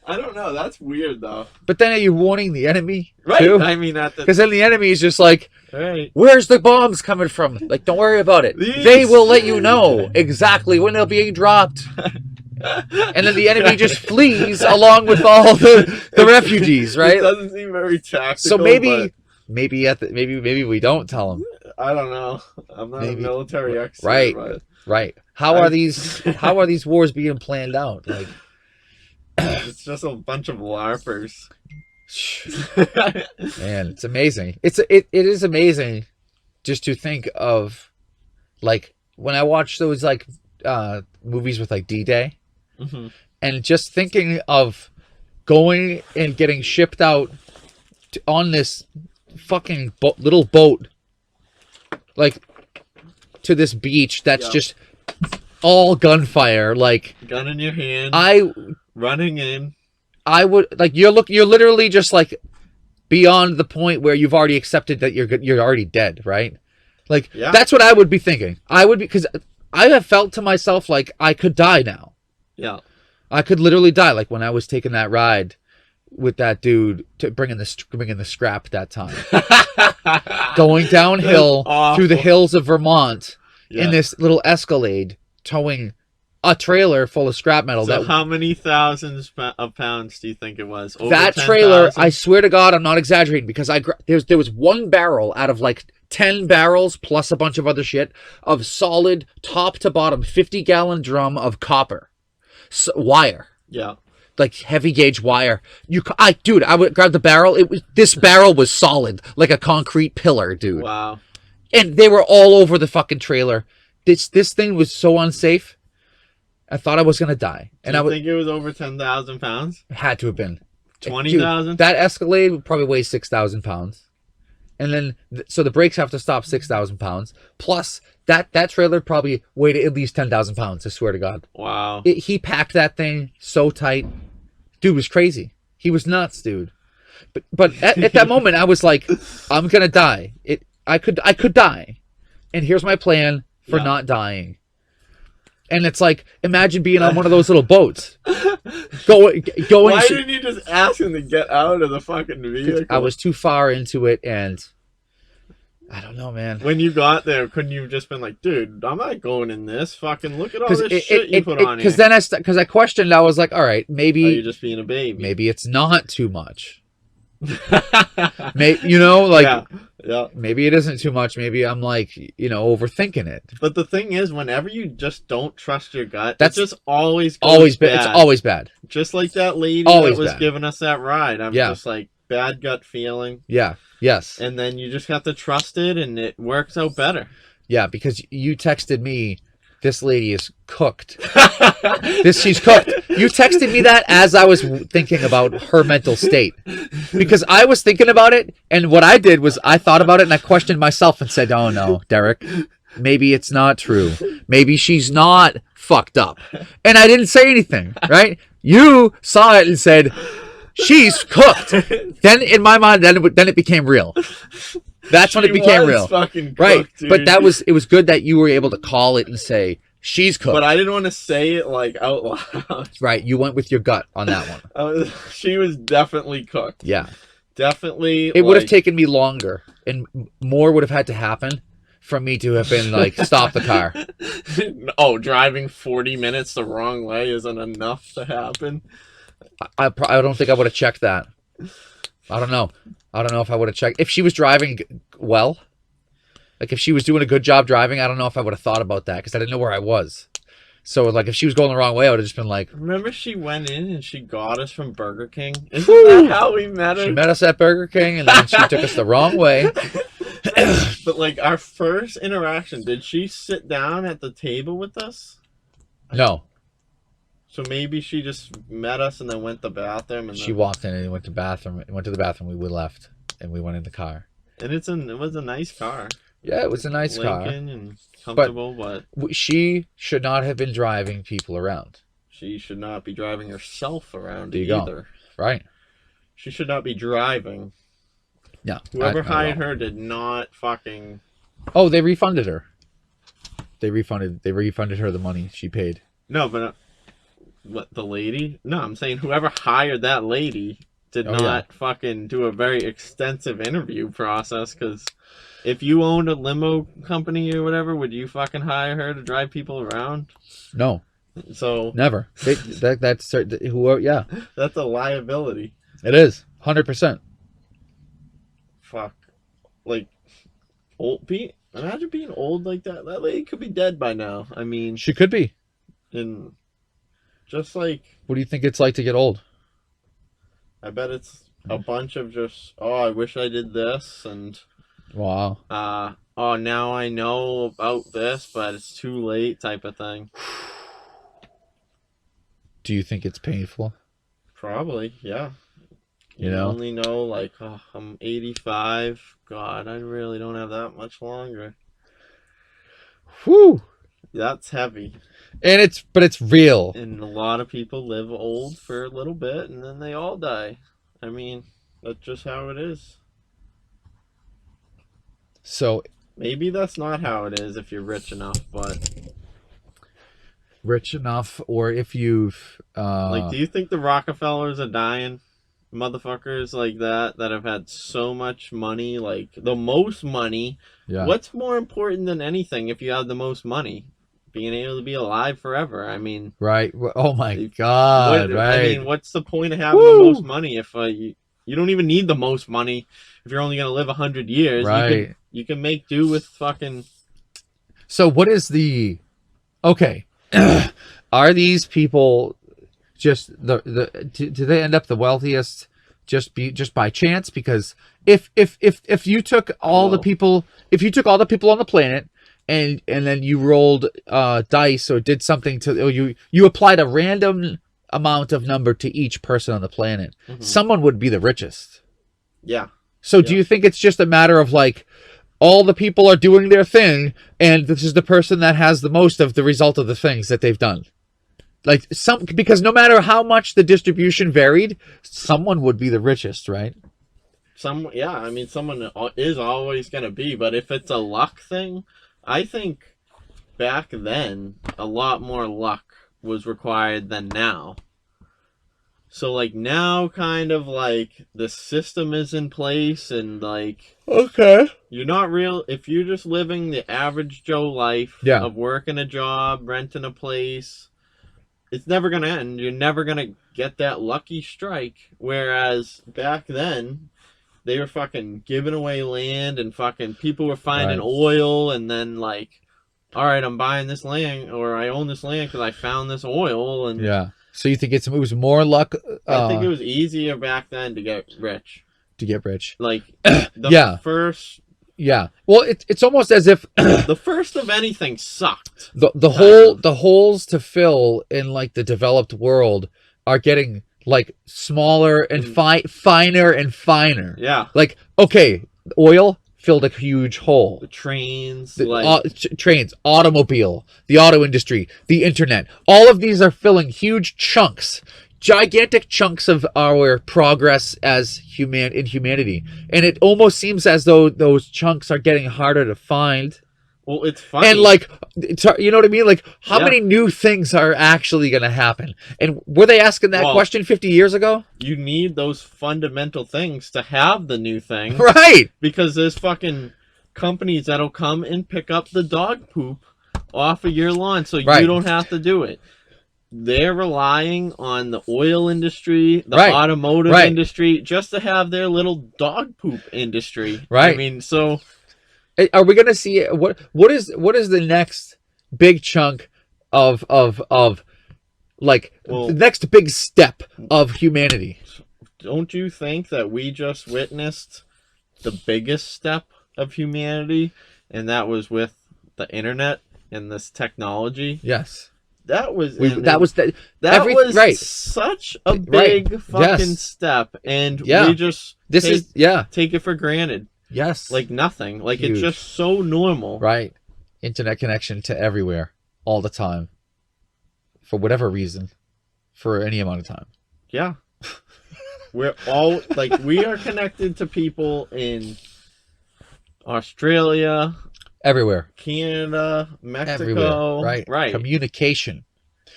A: I don't know. That's weird though.
B: But then are you warning the enemy?
A: Right.
B: Too?
A: I mean,
B: because then the enemy is just like,
A: right.
B: Where's the bombs coming from? Like, don't worry about it. They will let you know exactly when they're being dropped. And then the enemy just flees along with all the refugees, right?
A: It doesn't seem very tactical.
B: So maybe we don't tell them.
A: I don't know. I'm not a military expert.
B: Right.
A: But
B: right. How are these wars being planned out? Like,
A: it's just a bunch of LARPers.
B: Man, it's amazing. It is amazing just to think of, like, when I watch those like movies with like D-Day, and just thinking of going and getting shipped out on this fucking little boat, like, to this beach that's just all gunfire, like
A: gun in your hand. Running in.
B: I would like you're literally just like beyond the point where you've already accepted that you're already dead, right? Like that's what I would be thinking. I would be, because I have felt to myself like I could die now.
A: Yeah,
B: I could literally die. Like when I was taking that ride with that dude to bringing the scrap that time, going downhill through the hills of Vermont in this little Escalade, towing a trailer full of scrap metal.
A: So how many thousands of pounds do you think it was? Over
B: that
A: 10,
B: trailer,
A: 000?
B: I swear to God, I'm not exaggerating, because there was one barrel out of like 10 barrels plus a bunch of other shit of solid top to bottom 50-gallon drum of copper wire.
A: Yeah.
B: Like heavy gauge wire. I would grab the barrel. This barrel was solid, like a concrete pillar, dude.
A: Wow.
B: And they were all over the fucking trailer. This thing was so unsafe. I thought I was gonna die.
A: And I think it was over 10,000 pounds.
B: It had to have been
A: 20,000.
B: That Escalade probably weighs 6,000 pounds, and then so the brakes have to stop 6,000 pounds. Plus that trailer probably weighed at least 10,000 pounds. I swear to God.
A: Wow.
B: He packed that thing so tight. Dude was crazy. He was nuts, dude. But at that moment, I was like, I'm gonna die. I could die, and here's my plan for not dying. And it's like, imagine being on one of those little boats. Going.
A: Why didn't you just ask him to get out of the fucking vehicle?
B: I was too far into it, and I don't know, man.
A: When you got there, couldn't you have just been like, dude, I'm not going in this. Fucking look at all this shit you put on here.
B: Because then I questioned, I was like, all right, maybe...
A: Are you just being a baby?
B: Maybe it's not too much. You know, like...
A: Yeah.
B: Maybe it isn't too much. Maybe I'm like, overthinking it.
A: But the thing is, whenever you just don't trust your gut, it's just always bad.
B: It's always bad.
A: Just like that lady that was giving us that ride. I'm just like, bad gut feeling.
B: Yeah. Yes.
A: And then you just have to trust it, and it works out better.
B: Yeah, because you texted me, this lady is cooked. She's cooked. You texted me that as I was thinking about her mental state. Because I was thinking about it, and what I did was I thought about it, and I questioned myself and said, oh no, Derek, maybe it's not true. Maybe she's not fucked up. And I didn't say anything, right? You saw it and said, she's cooked. Then in my mind, then it became real. That's when it became real.
A: Fucking cooked,
B: right.
A: dude.
B: But it was good that you were able to call it and say she's cooked.
A: But I didn't want to say it like out loud.
B: Right. You went with your gut on that one.
A: She was definitely cooked.
B: Yeah.
A: Definitely.
B: It would have taken me longer, and more would have had to happen for me to have been like, stop the car.
A: Oh, driving 40 minutes the wrong way isn't enough to happen.
B: I don't think I would have checked that. I don't know. I don't know if I would have checked. If she was driving well, like if she was doing a good job driving, I don't know if I would have thought about that because I didn't know where I was. So like if she was going the wrong way, I would have just been like...
A: Remember she went in and she got us from Burger King? Isn't that how we met her?
B: She met us at Burger King and then she took us the wrong way.
A: But like our first interaction, did she sit down at the table with us?
B: No.
A: So maybe she just met us and then went to the bathroom. And
B: she walked in and went to the bathroom. We left and we went in the car.
A: And it was a nice car.
B: Yeah, it was a nice car.
A: Lincoln and comfortable,
B: but she should not have been driving people around.
A: She should not be driving herself around
B: there you
A: either.
B: Go. Right.
A: She should not be driving.
B: No.
A: Whoever hired her did not fucking...
B: Oh, they refunded her. They refunded her the money she paid.
A: No, but what, the lady? No, I'm saying whoever hired that lady did not fucking do a very extensive interview process, because if you owned a limo company or whatever, would you fucking hire her to drive people around?
B: No.
A: So
B: never. That's whoever. Yeah.
A: That's a liability.
B: It is 100%.
A: Fuck. Like old. Imagine being old like that. That lady could be dead by now. I mean,
B: she could be.
A: And just like,
B: what do you think it's like to get old?
A: I bet it's a bunch of just, oh, I wish I did this, and
B: wow.
A: Oh, now I know about this, but it's too late type of thing.
B: Do you think it's painful?
A: Probably, yeah.
B: You know?
A: Only know, like, oh, I'm 85. God, I really don't have that much longer.
B: Whew.
A: That's heavy.
B: But it's real.
A: And a lot of people live old for a little bit, and then they all die. I mean, that's just how it is.
B: So
A: maybe that's not how it is if you're rich enough, but
B: rich enough, or if you've
A: like, do you think the Rockefellers are dying? Motherfuckers like that have had so much money, like the most money.
B: Yeah.
A: What's more important than anything if you have the most money? Being able to be alive forever. I mean,
B: right. Oh my God. Right.
A: I mean, what's the point of having the most money if you don't even need the most money if you're only going to live 100 years?
B: Right.
A: You can make do with fucking.
B: So what is the? Okay, are these people just do they end up the wealthiest just by chance? Because if you took all the people, if you took all the people on the planet and then you rolled dice or did something or you applied a random amount of number to each person on the planet, someone would be the richest.
A: Yeah.
B: So do you think it's just a matter of like all the people are doing their thing and this is the person that has the most of the result of the things that they've done? Like because no matter how much the distribution varied, someone would be the richest, right?
A: I mean, someone is always going to be, but if it's a luck thing, I think back then a lot more luck was required than now. So like now kind of like the system is in place and like,
B: okay,
A: you're not real if you're just living the average Joe life of working a job, renting a place, it's never going to end. You're never going to get that lucky strike. Whereas back then they were fucking giving away land and fucking people were finding oil and then like, all right, I'm buying this land or I own this land because I found this oil. And
B: yeah. So you think it was more luck?
A: I think it was easier back then to get rich.
B: Like
A: the first.
B: Yeah. Well, it's almost as if
A: the first of anything sucked.
B: The holes to fill in like the developed world are getting like smaller and finer and finer.
A: Yeah.
B: Like, okay, oil filled a huge hole.
A: The trains,
B: trains, automobile, the auto industry, the internet. All of these are filling huge chunks gigantic chunks of our progress as humanity, and it almost seems as though those chunks are getting harder to find.
A: Well, it's funny.
B: And like, you know what I mean? Like, how
A: Yeah.
B: many new things are actually going to happen? And were they asking that question 50 years ago?
A: You need those fundamental things to have the new thing.
B: Right.
A: Because there's fucking companies that'll come and pick up the dog poop off of your lawn so
B: Right.
A: you don't have to do it. They're relying on the oil industry, the
B: Right.
A: automotive
B: Right.
A: industry, just to have their little dog poop industry.
B: Right.
A: I mean, so
B: Are we going to see what is the next big chunk of like
A: Well-
B: the next big step of humanity?
A: don't you think that we just witnessed the biggest step of humanity, and that was with the internet and this technology?
B: Yes.
A: That was
B: That was
A: was such a big fucking
B: Yes.
A: step, and
B: Yeah.
A: we just take it for granted,
B: Yes.
A: like nothing. Like
B: Huge.
A: it's just so normal.
B: Right. Internet connection to everywhere, all the time, for whatever reason, for any amount of time.
A: Yeah, we're all like we are connected to people in Australia,
B: Everywhere.
A: Canada, Mexico.
B: Everywhere. Right. Communication.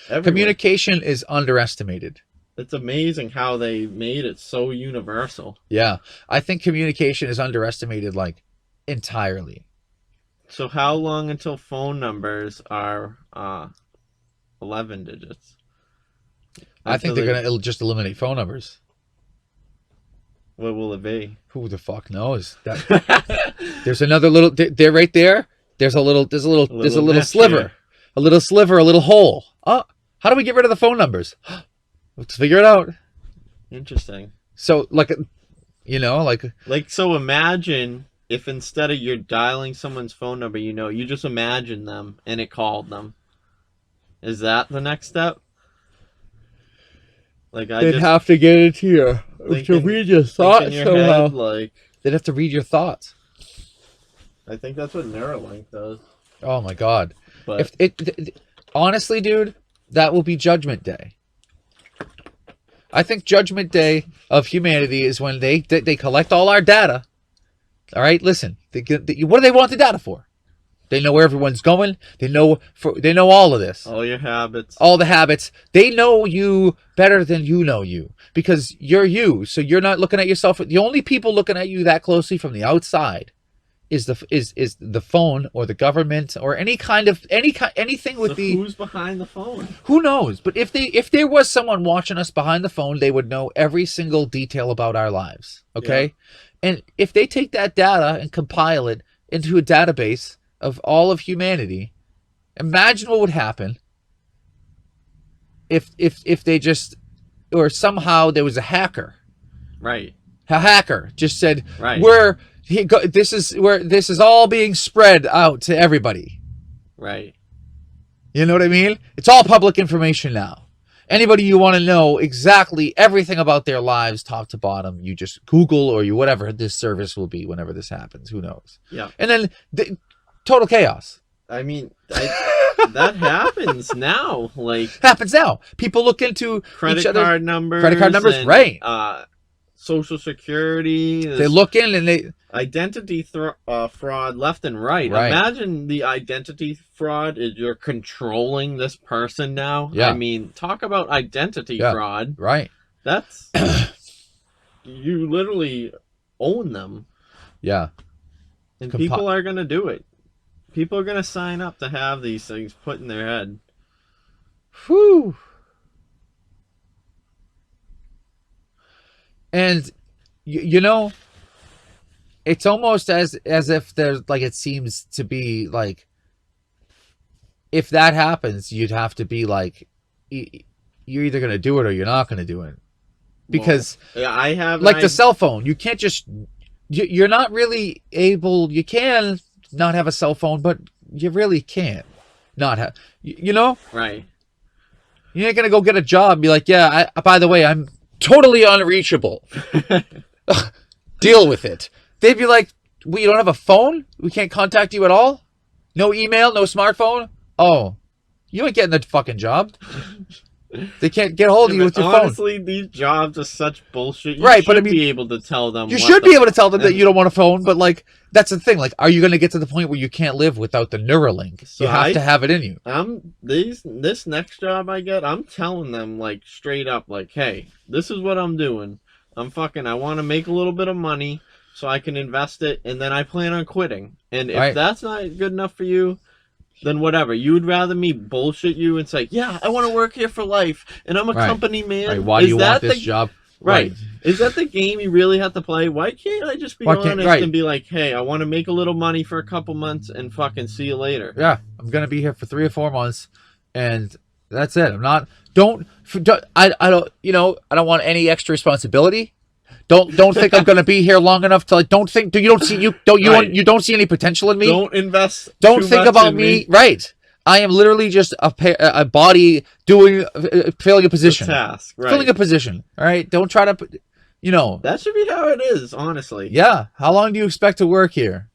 A: Everywhere.
B: Communication is underestimated.
A: It's amazing how they made it so universal.
B: Yeah. I think communication is underestimated, like, entirely.
A: So how long until phone numbers are 11 digits?
B: I think they're going to just eliminate phone numbers.
A: What will it be?
B: Who the fuck knows? There's another little. They're right there. There's a little
A: niche
B: sliver,
A: here.
B: a little hole. Oh, how do we get rid of the phone numbers? Let's figure it out.
A: Interesting.
B: So, like, like
A: So imagine if instead of you're dialing someone's phone number, you just imagine them and it called them. Is that the next step? Like
B: they'd have to get it here to
A: thinking-
B: read your
A: think
B: thoughts
A: in your
B: somehow.
A: head, like
B: They'd have to read your thoughts.
A: I think that's what Neuralink does.
B: Oh my god!
A: But
B: Honestly, dude, that will be Judgment Day. I think Judgment Day of humanity is when they collect all our data. All right, listen. What do they want the data for? They know where everyone's going. They know all of this.
A: all your habits.
B: All the habits. They know you better than you know you because you're you. So you're not looking at yourself. The only people looking at you that closely from the outside is the phone or the government or anything with
A: So
B: the.
A: who's behind the phone?
B: Who knows? But if there was someone watching us behind the phone, they would know every single detail about our lives. Okay, and if they take that data and compile it into a database of all of humanity, imagine what would happen if they just, or somehow there was a hacker.
A: Right.
B: A hacker just said,
A: Right.
B: this is all being spread out to everybody.
A: Right.
B: You know what I mean? It's all public information now. Anybody you want to know exactly everything about their lives, top to bottom, you just Google or you whatever this service will be whenever this happens. Who knows?
A: Yeah.
B: And then total chaos
A: I mean, that happens now. Like
B: happens now. People look into
A: credit
B: each other.
A: card numbers. and,
B: right.
A: Social security.
B: They look in and they
A: identity fraud left and right.
B: Right.
A: Imagine the identity fraud is you're controlling this person now.
B: Yeah.
A: I mean, talk about identity
B: Yeah.
A: fraud.
B: right.
A: That's you literally own them,
B: Yeah.
A: and people are gonna do it. People are gonna sign up to have these things put in their head.
B: Whew. And you know, it's almost as if there's like it seems to be like if that happens, you'd have to be like you're either going to do it or you're not going to do it. Because
A: Yeah, I have
B: like the cell phone, you can't just you're not really able, you can not have a cell phone, but you really can't not have, you know?
A: right.
B: You ain't gonna go get a job and be like, yeah, by the way, I'm totally unreachable. Deal with it. They'd be like, you don't have a phone? We can't contact you at all? No email, no smartphone? Oh, you ain't getting the fucking job. They can't get a hold of you with your phone.
A: Honestly, these jobs are such bullshit. You
B: Right,
A: should
B: but I mean,
A: be able to tell them.
B: You should be able to tell them that you don't want a phone, but like that's the thing. Like, are you going to get to the point where you can't live without the Neuralink?
A: So
B: you have to have it in you.
A: This next job I get, I'm telling them like straight up, like, hey, this is what I'm doing. I want to make a little bit of money so I can invest it, and then I plan on quitting. And if that's not good enough for you, then whatever. You would rather me bullshit you and say, yeah, I want to work here for life, and I'm a company man.
B: Right. Why do you want this job?
A: Right. Is that the game you really have to play? Why can't I just be honest and be like, hey, I want to make a little money for a couple months and fucking see you later?
B: Yeah, I'm going to be here for 3 or 4 months, and that's it. I'm not. I don't want any extra responsibility. Don't think I'm going to be here long enough to like. Don't see any potential in me.
A: Don't invest.
B: Don't think about me. Right. I am literally just a body doing filling a position.
A: Task. Right.
B: Filling a position. All right. Don't try to.
A: That should be how it is. Honestly.
B: Yeah. How long do you expect to work here?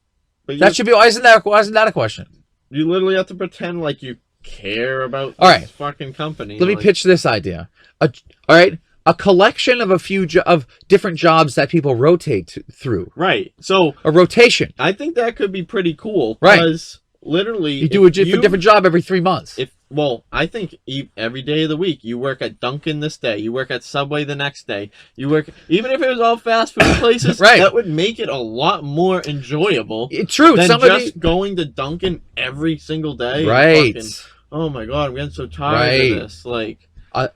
B: That should be. Why isn't that a question?
A: You literally have to pretend like you care about this fucking company.
B: Let me pitch this idea. All right. A collection of of different jobs that people rotate through.
A: Right. So
B: a rotation.
A: I think that could be pretty cool.
B: Right.
A: Because literally,
B: you do a different job every 3 months.
A: I think every day of the week you work at Dunkin' this day, you work at Subway the next day, you work even if it was all fast food places.
B: Right.
A: That would make it a lot more enjoyable.
B: True.
A: Than just going to Dunkin' every single day.
B: Right.
A: Fucking, oh my god, I'm getting so tired of this. Like.
B: But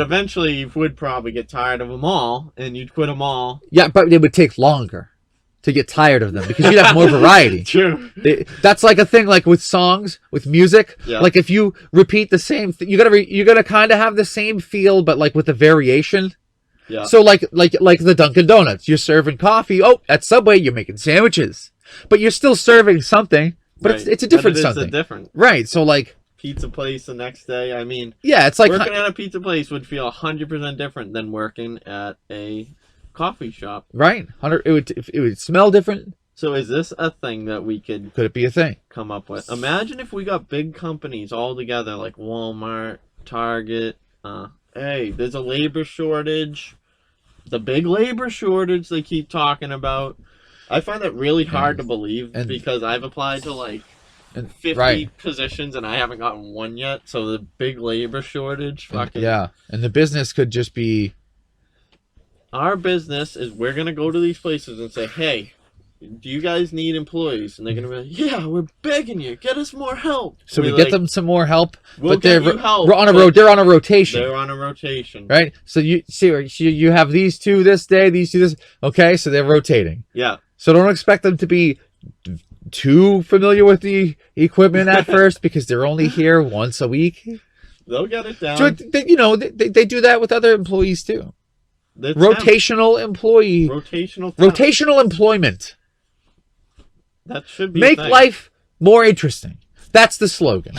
A: eventually you would probably get tired of them all, and you'd quit them all.
B: Yeah, but it would take longer to get tired of them because you'd have more variety.
A: True.
B: That's like a thing, like with songs, with music.
A: Yeah.
B: Like if you repeat the same, you gotta kind of have the same feel, but like with a variation.
A: Yeah.
B: So like the Dunkin' Donuts, you're serving coffee. Oh, at Subway, you're making sandwiches, but you're still serving something. But it's a different something. Right. So like.
A: Pizza place the next day. I mean,
B: yeah, it's like
A: working at a pizza place would feel 100% different than working at a coffee shop.
B: Right, it would smell different.
A: So, is this a thing that we could
B: it be a thing?
A: Come up with? Imagine if we got big companies all together, like Walmart, Target. Hey, there's a labor shortage. The big labor shortage they keep talking about. I find that really hard to believe because I've applied to like. 50 positions and I haven't gotten one yet, so the big labor shortage
B: and the business could just be
A: our business is we're gonna go to these places and say, hey, do you guys need employees? And they're gonna be like, yeah, we're begging you, get us more help.
B: So we get them some more help, but they're
A: help,
B: on a road. They're on a rotation.
A: They're on a rotation,
B: right? So you see, you have these two this day, these two this. Okay, so they're rotating.
A: Yeah.
B: So don't expect them to be too familiar with the equipment at first because they're only here once a week.
A: They'll get it down.
B: So, they do that with other employees too. Rotational employment.
A: That should be
B: make life more interesting. That's the slogan.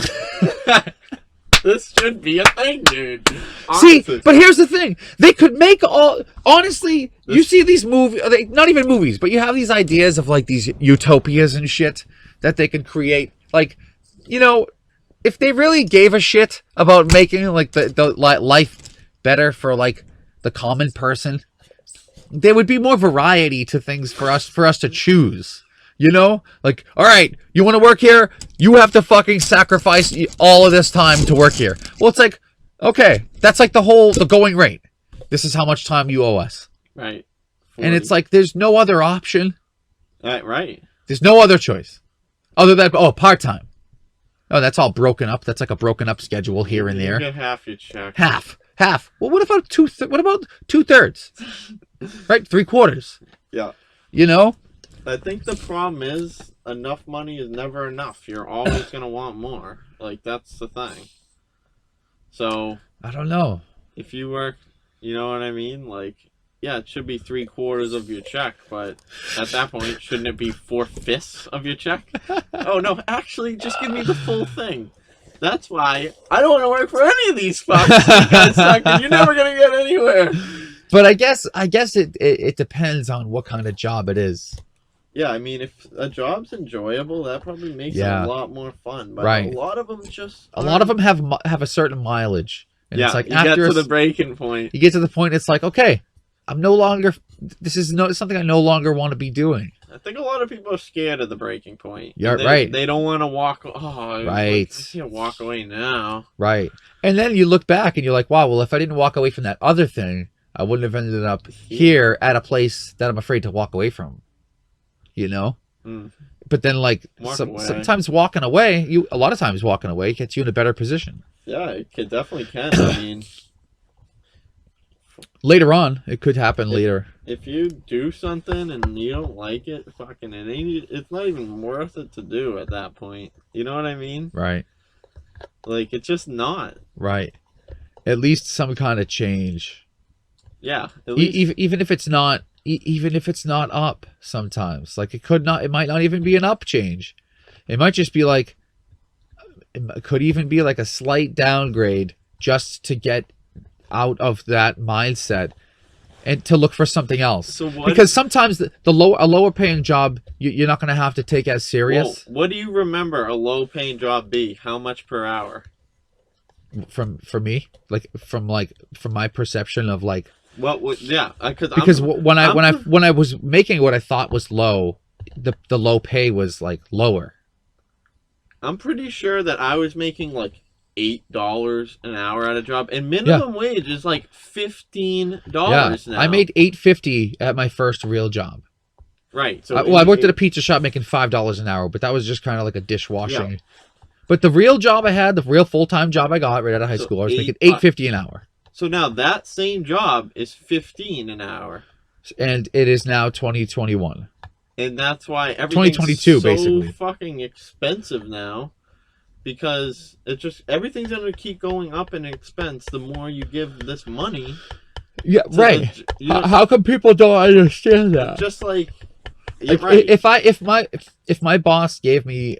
A: This should be a thing, dude.
B: Honestly. See, but here's the thing. They could make honestly, you see these movies, not even movies, but you have these ideas of like these utopias and shit that they could create. Like, if they really gave a shit about making like the life better for like the common person, there would be more variety to things for us to choose. Like, all right, you want to work here? You have to fucking sacrifice all of this time to work here. Well, it's like, okay, that's like the going rate. This is how much time you owe us.
A: Right.
B: 40. And it's like, there's no other option.
A: Right.
B: There's no other choice. Other than, part-time. Oh, that's all broken up. That's like a broken up schedule here and there.
A: You get half your check.
B: Half. Well, what about 2/3? Right? 3/4.
A: Yeah. I think the problem is enough money is never enough. You're always going to want more. Like, that's the thing. So.
B: I don't know.
A: If you work, you know what I mean? Like, yeah, it should be 3/4 of your check, but at that point, shouldn't it be 4/5 of your check? Oh, no, actually, just give me the full thing. That's why I don't want to work for any of these fucks. You're never going to get anywhere.
B: But I guess it depends on what kind of job it is.
A: Yeah, I mean, if a job's enjoyable, that probably makes it a lot more fun. But a lot of them just
B: a lot of them have a certain mileage. And
A: yeah,
B: it's like
A: you get
B: after
A: to the breaking point.
B: you get to the point, it's like, okay, I'm no longer. This is something I no longer want to be doing.
A: I think a lot of people are scared of the breaking point.
B: Yeah,
A: They,
B: right.
A: They don't want to walk. Oh,
B: Right.
A: I can't walk away now.
B: Right. And then you look back and you're like, wow, well, if I didn't walk away from that other thing, I wouldn't have ended up here at a place that I'm afraid to walk away from. You know?
A: Mm.
B: But then, like, sometimes walking away, a lot of times walking away gets you in a better position.
A: Yeah, it definitely can. I mean,
B: later on, it could happen later.
A: If you do something and you don't like it, fucking it's not even worth it to do at that point. You know what I mean?
B: Right.
A: Like, it's just not.
B: Right. At least some kind of change.
A: Yeah. At least...
B: even if it's not, even if it's not up sometimes, like it might not even be an up change. It might just be like, it could even be like a slight downgrade just to get out of that mindset and to look for something else. Because sometimes a lower paying job, you're not going to have to take as serious.
A: Well, what do you remember a low paying job be? How much per hour?
B: From me, from my perception of like.
A: Well, yeah,
B: because when I was making what I thought was low, the low pay was like lower.
A: I'm pretty sure that I was making like $8 an hour at a job, and minimum wage is like $15 now.
B: I made $8.50 at my first real job.
A: Right. So
B: I worked at a pizza shop making $5 an hour, but that was just kind of like a dishwashing. Yeah. But the real job I had, the real full-time job I got right out of high school, I was making $8.50 an hour.
A: So now that same job is $15 an hour.
B: And it is now 2021.
A: And that's why everything's 2022 so basically fucking expensive now. Because everything's gonna keep going up in expense the more you give this money.
B: Yeah, right. How come people don't understand that?
A: Just like,
B: right. If my boss gave me,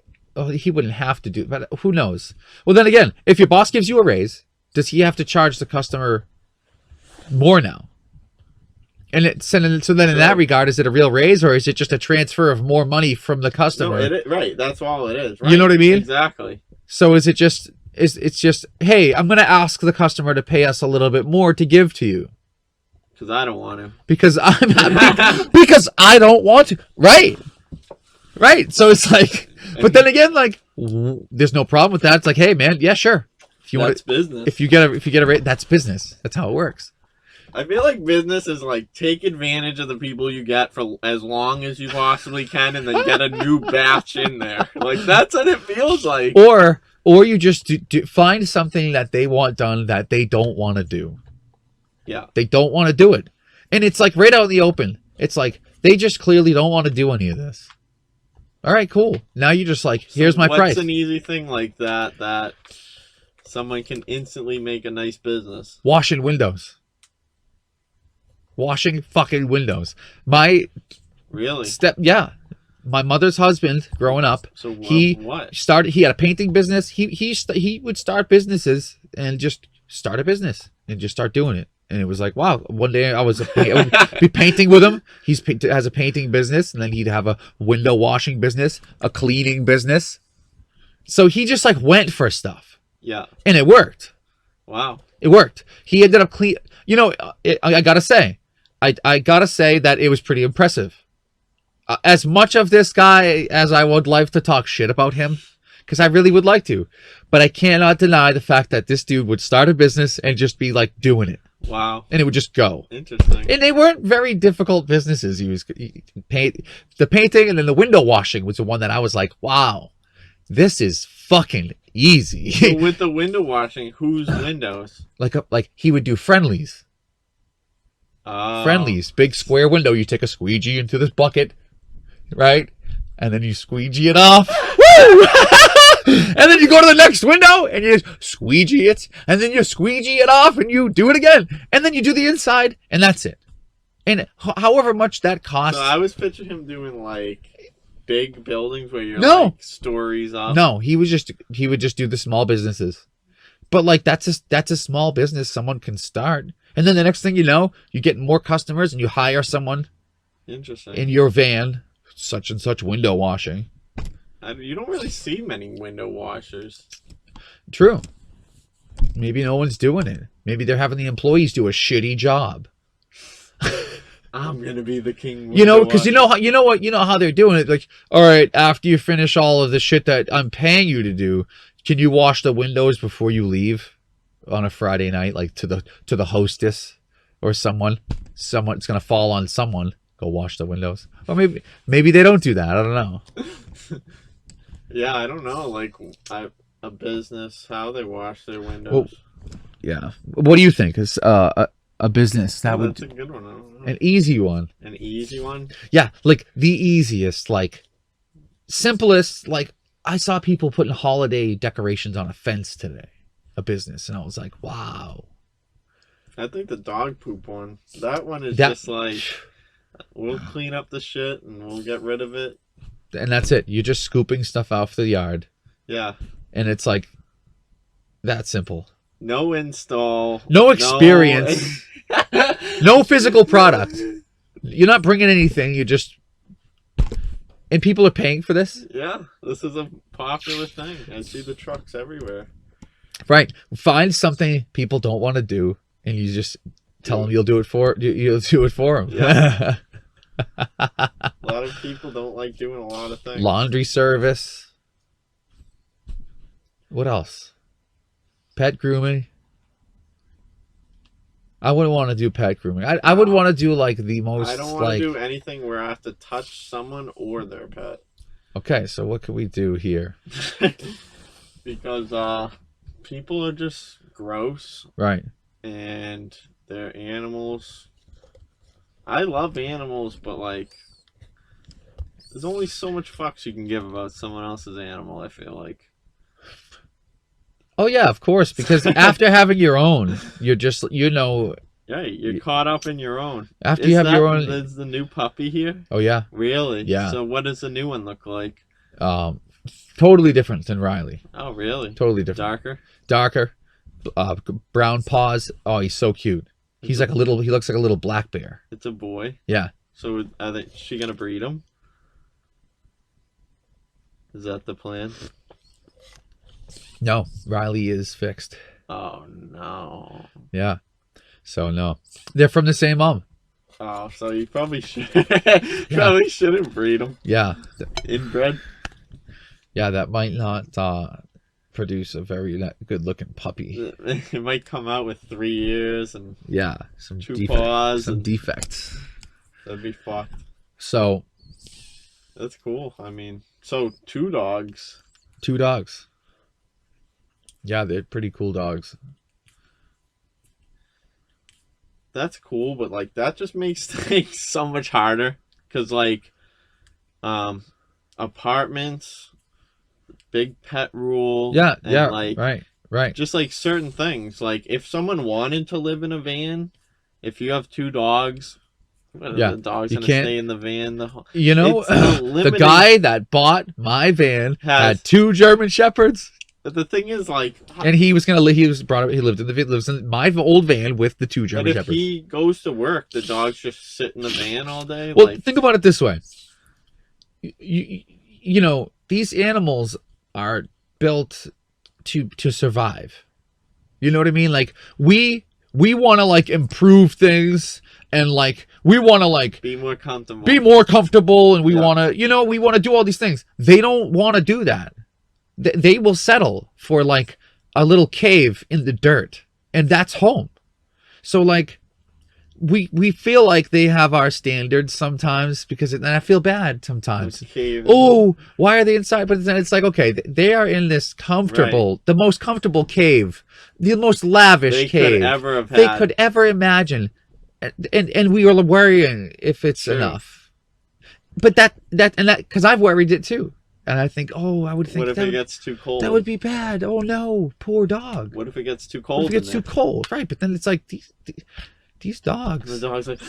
B: he wouldn't have to do, but who knows? Well, then again, if your boss gives you a raise, does he have to charge the customer more now? And so then in that regard, is it a real raise or is it just a transfer of more money from the customer?
A: No, right. That's all it is. Right?
B: You know what I mean?
A: Exactly.
B: So it's just, hey, I'm going to ask the customer to pay us a little bit more to give to you.
A: Because I don't want to.
B: Because because I don't want to. Right. Right. So it's like, but then again, like, there's no problem with that. It's like, hey, man, yeah, sure. If you
A: that's business.
B: If you get a rate, that's business. That's how it works.
A: I feel like business is like take advantage of the people you get for as long as you possibly can, and then get a new batch in there. Like that's what it feels like.
B: Or you just find something that they want done that they don't want to do.
A: Yeah,
B: they don't want to do it, and it's like right out in the open. It's like they just clearly don't want to do any of this. All right, cool. Now you're just like, here's my price.
A: What's an easy thing like that someone can instantly make a nice business?
B: Washing windows. Washing fucking windows.
A: Really?
B: My mother's husband growing up.
A: So
B: he had a painting business. He would start businesses and just start a business and just start doing it. And it was like, wow. One day I would be painting with him. He has a painting business, and then he'd have a window washing business, a cleaning business. So he just like went for stuff.
A: Yeah.
B: And it worked.
A: Wow.
B: It worked. He ended up clean. You know, I gotta say. I gotta say that it was pretty impressive. As much of this guy as I would like to talk shit about him, because I really would like to, but I cannot deny the fact that this dude would start a business and just be like doing it.
A: Wow.
B: And it would just go.
A: Interesting.
B: And they weren't very difficult businesses. The painting and then the window washing was the one that I was like, wow, this is fucking easy.
A: So with the window washing, whose windows?
B: Like he would do Friendlies. Friendlies, big square window. You take a squeegee into this bucket, right? And then you squeegee it off. Woo! And then you go to the next window and you squeegee it. And then you squeegee it off and you do it again. And then you do the inside and that's it. And however much that costs.
A: So I was picturing him doing like big buildings where you're like stories up.
B: No, he would just do the small businesses. But like that's a small business someone can start. And then the next thing you know, you get more customers and you hire someone in your van, such and such window washing.
A: You don't really see many window washers.
B: True. Maybe no one's doing it. Maybe they're having the employees do a shitty job.
A: I'm gonna be the king.
B: You know, because you know how they're doing it. Like, all right, after you finish all of the shit that I'm paying you to do, can you wash the windows before you leave on a Friday night? Like to the hostess or someone. It's gonna fall on someone. Go wash the windows. Or maybe they don't do that. I don't know.
A: Yeah, I don't know. Like a business, how they wash their windows.
B: Well, yeah. What do you think? Is a business that
A: That's
B: would
A: a good one. I don't know.
B: an easy one?
A: An easy one.
B: Yeah, like the easiest, like simplest. Like I saw people putting holiday decorations on a fence today, a business, and I was like, wow.
A: I think the dog poop one. That one is just like, we'll clean up the shit and we'll get rid of it.
B: And that's it. You're just scooping stuff off the yard.
A: Yeah.
B: And it's like that simple.
A: No install.
B: No experience. No physical product. You're not bringing anything. You just... And people are paying for this?
A: Yeah. This is a popular thing. I see the trucks everywhere.
B: Right. Find something people don't want to do, and you just tell them you'll do it for them.
A: Yeah. A lot of people don't like doing a lot of things.
B: Laundry service. What else? Pet grooming. I wouldn't want to do pet grooming. I would want to do like the most.
A: I don't want to do anything where I have to touch someone or their pet.
B: Okay, so what could we do here?
A: Because people are just gross.
B: Right.
A: And they're animals. I love animals, but like, there's only so much fucks you can give about someone else's animal, I feel like.
B: Oh yeah, of course, because after having your own, you're just, Yeah,
A: you're caught up in your own.
B: After you have your own...
A: Is the new puppy here?
B: Oh yeah.
A: Really?
B: Yeah.
A: So what does the new one look like?
B: Totally different than Riley.
A: Oh really?
B: Totally different.
A: Darker?
B: Brown paws. Oh, he's so cute. He looks like a little black bear.
A: It's a boy?
B: Yeah.
A: So is she gonna breed him? Is that the plan?
B: No, Riley is fixed.
A: Oh no.
B: Yeah. So no, they're from the same mom.
A: Oh, so you probably should probably shouldn't breed them.
B: Yeah.
A: Inbred.
B: Yeah, that might not produce a very good-looking puppy.
A: It might come out with 3 ears and
B: some
A: two paws,
B: some defects.
A: That'd be fucked.
B: So
A: that's cool. I mean, so 2 dogs.
B: 2 dogs. Yeah, they're pretty cool dogs.
A: That's cool, but like that just makes things so much harder. Cause like, apartments, big pet rule.
B: Yeah,
A: and
B: yeah,
A: like,
B: right.
A: Just like certain things. Like if someone wanted to live in a van, if you have 2 dogs, the dog's gonna stay in the van.
B: The guy that bought my van had 2 German Shepherds.
A: But the thing is, like,
B: and he was gonna live. He lives in my old van with the 2 German Shepherds.
A: If he goes to work, the dogs just sit in the van all day.
B: Well, think about it this way. You know, these animals are built to survive. You know what I mean? Like we want to like improve things, and like we want to like
A: be more comfortable,
B: and we want to we want to do all these things. They don't want to do that. They will settle for like a little cave in the dirt, and that's home. So like we feel like they have our standards sometimes, because then I feel bad sometimes. Oh, why are they inside? But then it's like, okay, they are in this comfortable, the most comfortable cave, the most lavish cave they could ever imagine, and we are worrying if it's enough. But that because I've worried it too. And I think, I would think,
A: what if it gets too cold?
B: That would be bad. Oh no, poor dog.
A: What if it gets too cold?
B: What if it gets too cold? Right, but then it's like these dogs.
A: And the dog's like,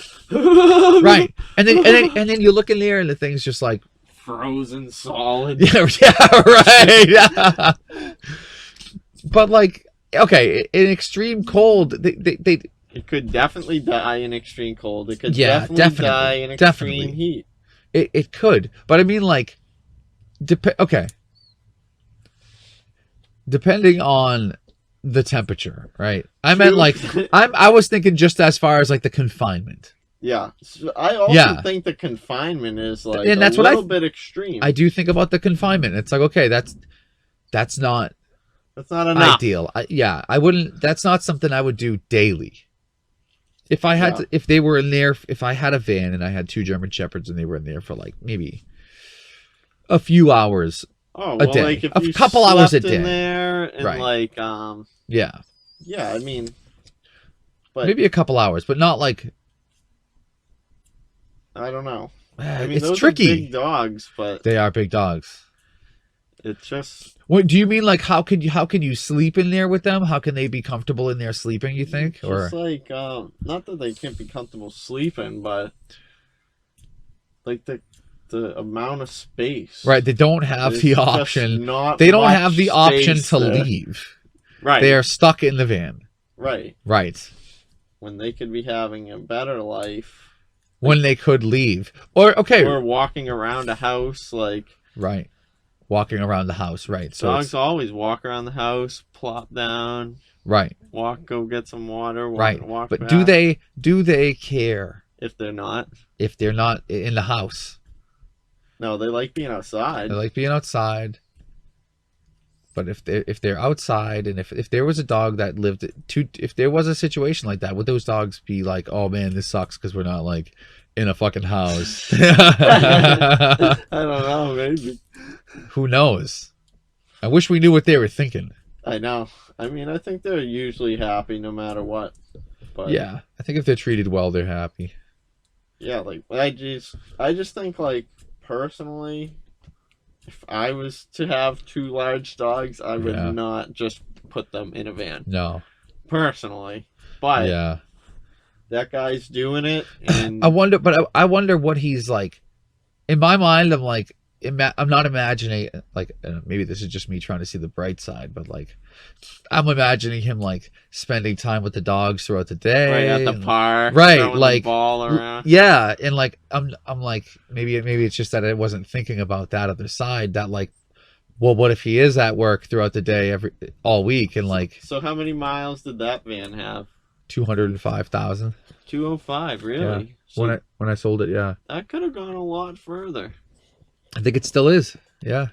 B: right, and then you look in there and the thing's just like
A: frozen solid.
B: Yeah, right. Yeah. But like, okay, in extreme cold, they
A: it could definitely die in extreme cold. It could definitely die in extreme heat.
B: It could, but I mean like. Depending on the temperature, right? I meant like I was thinking just as far as like the confinement.
C: Yeah, so I also think the confinement is like and that's a little bit extreme.
B: I do think about the confinement. It's like, okay, that's not
C: enough.
B: Ideal. I wouldn't. That's not something I would do daily. If I had to, if they were in there, if I had a van and I had 2 German Shepherds and they were in there for like maybe a few hours a day,
C: like if
B: a couple hours a day,
C: in there and like
B: yeah,
C: I mean, but
B: maybe a couple hours, but not like.
C: I don't know. I mean,
B: it's
C: those
B: tricky.
C: Are big dogs, but
B: they are big dogs.
C: It's just.
B: What do you mean? Like, how can you sleep in there with them? How can they be comfortable in there sleeping? You think,
C: just like not that they can't be comfortable sleeping, but like the amount of space.
B: Right, they don't have the option.
C: They
B: don't have the option to leave.
C: Right,
B: they are stuck in the van.
C: Right.
B: When
C: they could be having a better life.
B: When they could leave, or
C: walking around a house, like
B: walking around the house, right? So
C: dogs always walk around the house, plop down, go get some water, walk
B: But
C: back.
B: do they care
C: if they're not
B: in the house?
C: No, they like being outside.
B: They like being outside. But if they're outside, and if there was a dog that lived if there was a situation like that, would those dogs be like, oh man, this sucks because we're not like in a fucking house?
C: I don't know, maybe.
B: Who knows? I wish we knew what they were thinking.
C: I know. I mean, I think they're usually happy no matter what. But
B: yeah, I think if they're treated well, they're happy.
C: Yeah, like I just think like personally. If I was to have 2 large dogs, I would not just put them in a van.
B: No.
C: Personally. But that guy's doing it. And
B: I wonder what he's like. In my mind, I'm like, I'm not imagining, like, maybe this is just me trying to see the bright side, but like, I'm imagining him like spending time with the dogs throughout the day,
C: right at the park,
B: like
C: the ball around.
B: Yeah, and like I'm like maybe it's just that I wasn't thinking about that other side. That like, well, what if he is at work throughout the day all week and like?
C: So how many miles did that van have?
B: 205,000.
C: 205, really?
B: Yeah.
C: So
B: when I sold it, yeah.
C: That could have gone a lot further.
B: I think it still is. Yeah.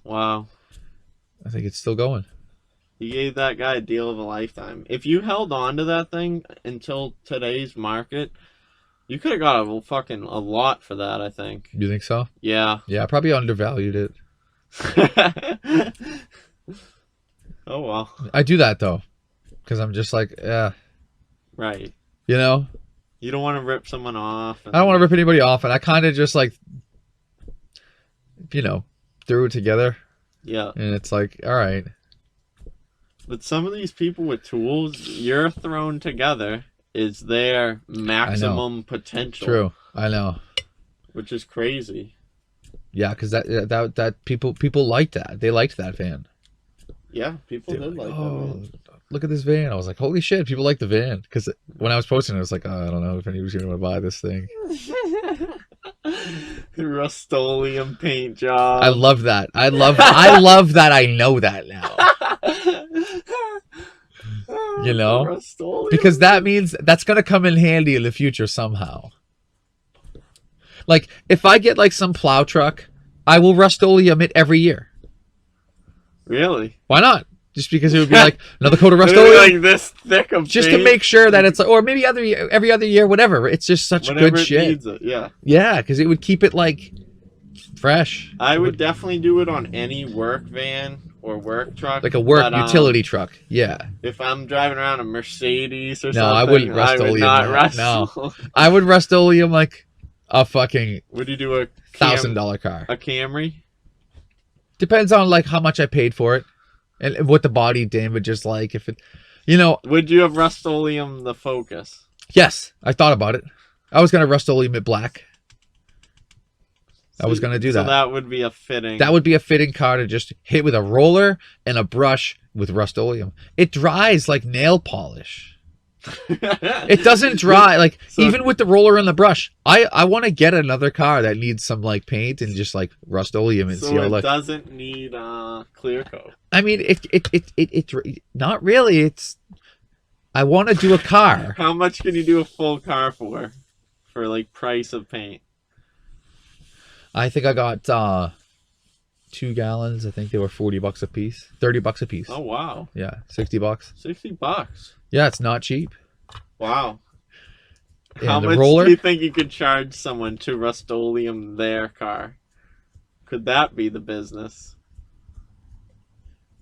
C: Wow.
B: I think it's still going.
C: You gave that guy a deal of a lifetime. If you held on to that thing until today's market, you could have got a lot for that, I think.
B: You think so?
C: Yeah.
B: Yeah, I probably undervalued it.
C: Oh, well.
B: I do that, though. Because I'm just like, yeah.
C: Right.
B: You know?
C: You don't want to rip someone off.
B: I don't want to rip anybody off, and I kind of just like, threw it together.
C: Yeah.
B: And it's like, all right.
C: But some of these people with tools you're thrown together is their maximum potential.
B: True. I know.
C: Which is crazy.
B: Yeah, because that people liked that. They liked that van.
C: Yeah, people did like that van.
B: Look at this van. I was like, holy shit, people like the van. Because when I was posting it, I was like, oh, I don't know if anyone's going to want to buy this thing.
C: Rust-Oleum paint job.
B: I love that. I love that I know that now. You know?
C: Rust-Oleum.
B: Because that means that's going to come in handy in the future somehow. Like, if I get like some plow truck, I will Rust-Oleum it every year.
C: Really?
B: Why not? Just because it would be like another coat of Rust-Oleum.
C: Like this thick of
B: just
C: paint.
B: To make sure that it's like, or maybe every other year, whatever. It's just such good shit.
C: Needs it, yeah.
B: Yeah, because it would keep it like fresh.
C: I would definitely do it on any work van or work truck.
B: Like a work utility truck. Yeah.
C: If I'm driving around a Mercedes or something,
B: I wouldn't Rust-Oleum. No, I would Rust-Oleum like a fucking.
C: Would you do a
B: $1,000 car?
C: A Camry?
B: Depends on like how much I paid for it. And what the body damage is like, if it,
C: Would you have Rust-Oleum the Focus?
B: Yes, I thought about it. I was gonna Rust-Oleum it black. I was gonna do that.
C: So that would be a fitting.
B: That would be a fitting car to just hit with a roller and a brush with Rust-Oleum. It dries like nail polish. It doesn't dry. Like,
C: So-
B: even with the roller and the brush, I want to get another car that needs some like paint and just like Rust-Oleum and see
C: So
B: how it
C: it
B: looks.
C: doesn't need clear coat.
B: I mean, it not really. It's I want to do a car.
C: How much can you do a full car for? For like price of paint?
B: I think I got 2 gallons. I think they were $40 a piece, $30 a piece.
C: Oh wow,
B: Yeah, $60.
C: $60.
B: Yeah, it's not cheap.
C: Wow.
B: And
C: How
B: the
C: much
B: roller?
C: do you think you could charge someone to Rust-Oleum their car? Could that be the business?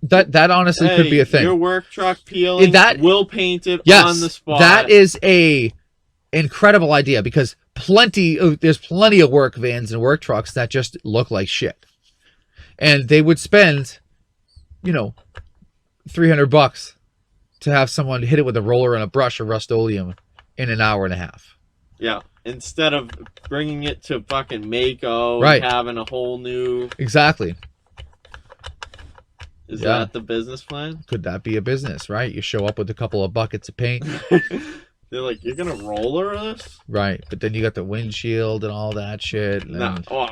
B: That honestly could be a thing.
C: Your work truck peeling.
B: That-
C: we'll paint it
B: Yes,
C: on the spot.
B: that is a incredible idea because there's plenty of work vans and work trucks that just look like shit, and they would spend, $300 to have someone hit it with a roller and a brush of Rust-Oleum in an hour and a half.
C: Yeah. Instead of bringing it to fucking Mako
B: Right.
C: and having a whole new.
B: Exactly.
C: Is
B: Yeah.
C: that the business plan?
B: Could that be a business, right? You show up with a couple of buckets of paint,
C: They're like, you're gonna roller this?
B: right? But then you got the windshield and all that shit. And
C: No. Oh,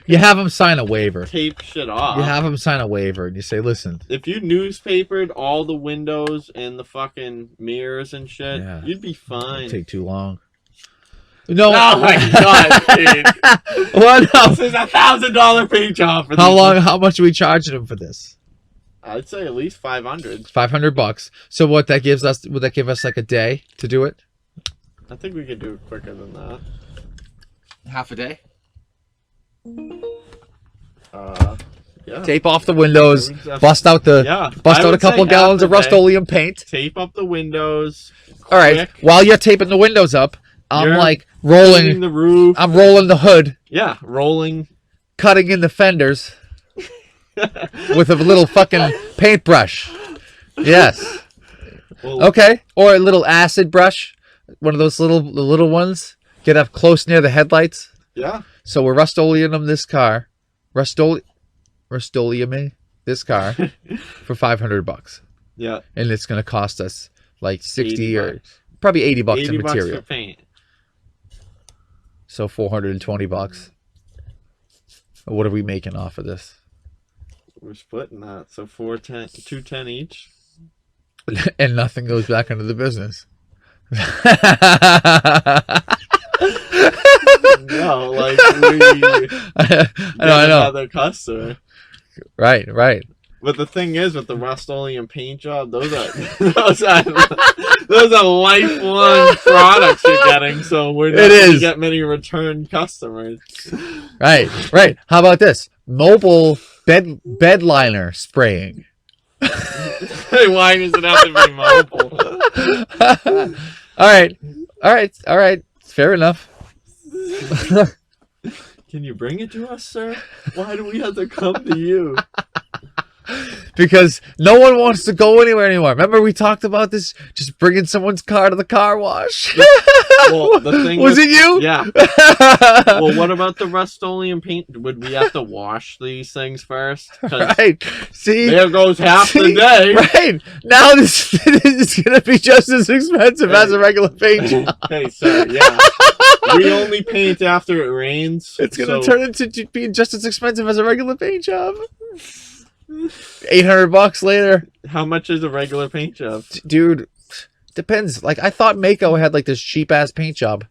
B: you have them sign a waiver.
C: tape shit off.
B: You have them sign a waiver, and you say, "Listen,
C: If you newspapered all the windows and the fucking mirrors and shit,
B: Yeah.
C: you'd be
B: it'll
C: fine.
B: take too long." No.
C: Oh my god, dude.
B: What?
C: This is $1,000 paint job for
B: How
C: these-
B: long? How much are we charging them for this?
C: I'd say at least 500.
B: $500. So what that gives us? Would that give us like a day to do it?
C: I think we could do it quicker than that.
B: Half a day.
C: Yeah.
B: Tape off the windows.
C: Yeah.
B: Bust out the.
C: Yeah.
B: Bust
C: I
B: out a
C: would say
B: couple
C: half
B: gallons
C: a
B: of
C: day.
B: Rust-Oleum paint.
C: Tape up the windows.
B: All right.
C: quick,
B: While you're taping the windows up, I'm
C: You're
B: like
C: cleaning
B: rolling.
C: the roof.
B: I'm rolling the hood,
C: Yeah, rolling.
B: cutting in the fenders with a little fucking paintbrush. Yes.
C: Well,
B: Okay. Or a little acid brush, one of those the little ones. Get up close near the headlights.
C: Yeah.
B: So we're Rust-Oleum this car, Rust-Oleum this car for $500,
C: Yeah.
B: and it's going to cost us like 60 or
C: $80.
B: probably $80 in
C: $80
B: material.
C: for paint.
B: So $420. What are we making off of this?
C: We're splitting that, so 210 each.
B: And nothing goes back into the business.
C: No, like we
B: I
C: get
B: know.
C: another customer.
B: Right.
C: But the thing is, with the Rust-Oleum paint job, those are those are lifelong products you're getting. So we're not
B: It
C: going to
B: is.
C: get many return customers.
B: Right. How about this? Mobile bed liner spraying.
C: Why does it have to be mobile?
B: All right. Fair enough.
C: Can you bring it to us, sir? Why do we have to come to you?
B: Because no one wants to go anywhere anymore. Remember we talked about this? Just bringing someone's car to the car wash.
C: Well, the thing
B: Was it you?
C: Yeah. Well, what about the Rust-Oleum paint? Would we have to wash these things first? 'Cause
B: Right. See?
C: there goes half the
B: See?
C: day.
B: Right. Now this is going to be just as expensive as a regular paint job.
C: Hey, sir, yeah. We only paint after it rains.
B: It's going to
C: so-
B: turn into being just as expensive as a regular paint job. $800 later.
C: How much is a regular paint job?
B: Dude, depends. Like, I thought Mako had like this cheap ass paint job,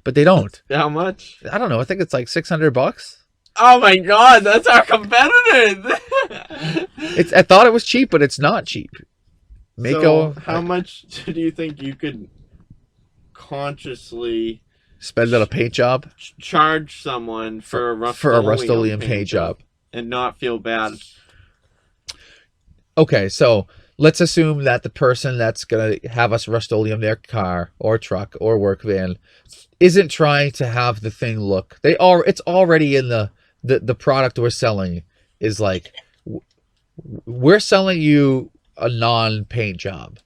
B: but they don't.
C: How much?
B: I don't know. I think it's like $600.
C: Oh my god, that's our competitor!
B: I thought it was cheap, but it's not cheap. Mako,
C: So how much do you think you could consciously
B: spend on a paint job
C: charge someone for a
B: Rust-Oleum paint job.
C: and not feel bad?
B: Okay, so let's assume that the person that's gonna have us Rust-Oleum their car or truck or work van isn't trying to have the thing look. It's already in the product we're selling is like we're selling you a non-paint job.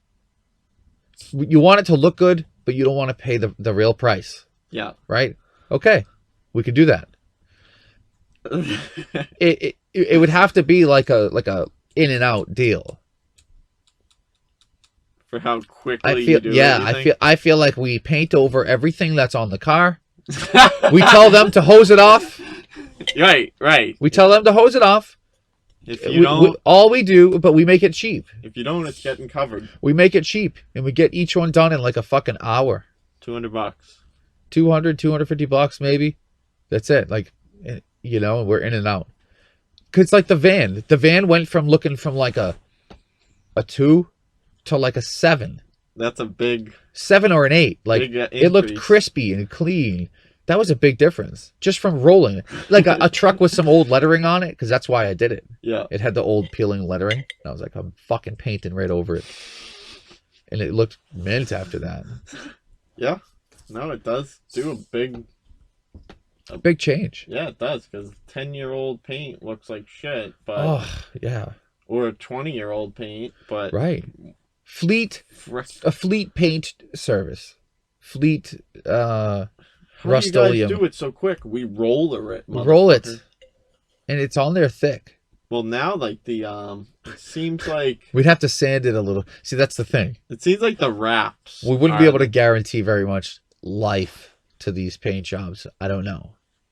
B: You want it to look good, but you don't want to pay the real price,
C: Yeah.
B: right? Okay, we could do that. It would have to be like a in and out deal.
C: for how quickly
B: I feel
C: you do everything.
B: I feel like we paint over everything that's on the car. We tell them to hose it off.
A: Right.
B: We tell them to hose it off.
C: If you don't,
B: all we do, but we make it cheap.
C: if you don't, it's getting covered.
B: We make it cheap, and we get each one done in like a fucking hour.
C: $200.
B: 200, 250 bucks maybe. That's it. Like, you know, we're in and out. Cause like the van went from looking from like a 2 to like a 7.
C: That's a big
B: 7 or an 8. Like
C: big,
B: it looked
C: increase.
B: crispy and clean. That was a big difference just from rolling it. Like a truck with some old lettering on it, because that's why I did it.
C: Yeah.
B: It had the old peeling lettering. And I was like, I'm fucking painting right over it. And it looked mint after that.
C: Yeah. No, it does do a big.
B: A big change.
C: Yeah, it does, because 10-year-old paint looks like shit, but
B: Oh, yeah.
C: or a 20-year-old paint, but
B: Right. Fleet,
C: fresh.
B: a fleet paint service. Fleet,
C: How do you
B: Rust-Oleum.
C: guys do it so quick? We roller it.
B: Roll it.
C: motherfucker.
B: And it's on there thick.
C: Well, now like the it seems like
B: We'd have to sand it a little. See, that's the thing.
C: the wraps.
B: We wouldn't be able to guarantee very much life to these paint jobs. I don't know.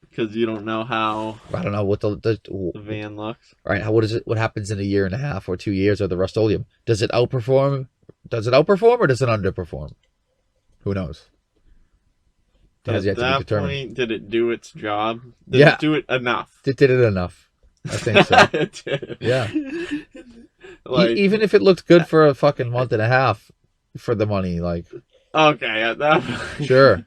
C: because you don't know how
B: I don't know what
C: the van looks.
B: all right. What is it? What happens in a year and a half or 2 years of the Rust-Oleum? Does it outperform? Does it outperform or does it underperform? Who knows? That has
C: At
B: yet to be
C: that
B: determined.
C: point, did it do its job? Did
B: Yeah.
C: it do it enough?
B: It did it enough. I think so.
C: It did.
B: Yeah.
C: Like
B: Even if it looked good for a fucking month and a half for the money, like
C: okay, at that point,
B: sure.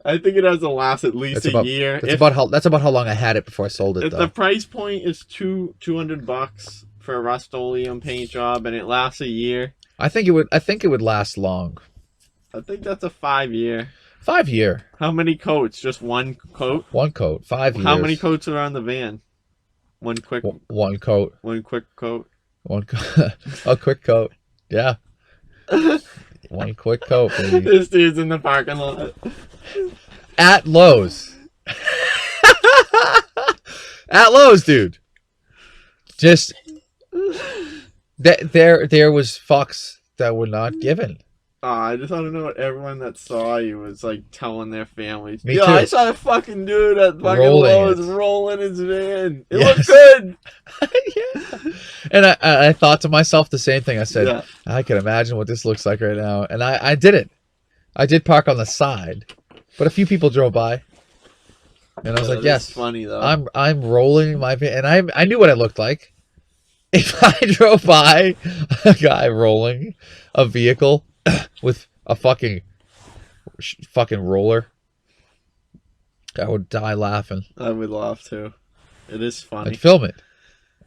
C: I think it has to last at least
B: That's
C: a
B: about
C: year.
B: that's about how long I had it before I sold it
C: If
B: though.
C: the price point is $200 for a Rust-Oleum paint job and it lasts a year,
B: I think it would last long.
C: I think that's a 5-year.
B: 5 year.
C: How many coats? Just one coat?
B: One coat. 5 years.
C: How many coats are on the van? One quick
B: One coat.
C: coat.
B: One coat. A quick coat. Yeah. One quick coat, baby.
C: This dude's in the parking lot.
B: At Lowe's. At Lowe's, dude. Just there was fucks that were not given.
C: I just want to know what everyone that saw you was like telling their families.
B: Me
C: Yo,
B: too.
C: I saw a fucking dude at fucking
B: Rolling
C: Lowe's
B: it.
C: rolling his van. It
B: Yes.
C: looked good.
B: Yeah. And I thought to myself the same thing. I said,
C: Yeah.
B: I can imagine what this looks like right now. And I did it. I did park on the side, but a few people drove by. And I was like,
C: That is
B: yes,
C: funny though.
B: I'm rolling my van. And I knew what it looked like. If I drove by a guy rolling a vehicle with a fucking roller, I would die laughing.
C: I would laugh too. It is funny.
B: I'd film it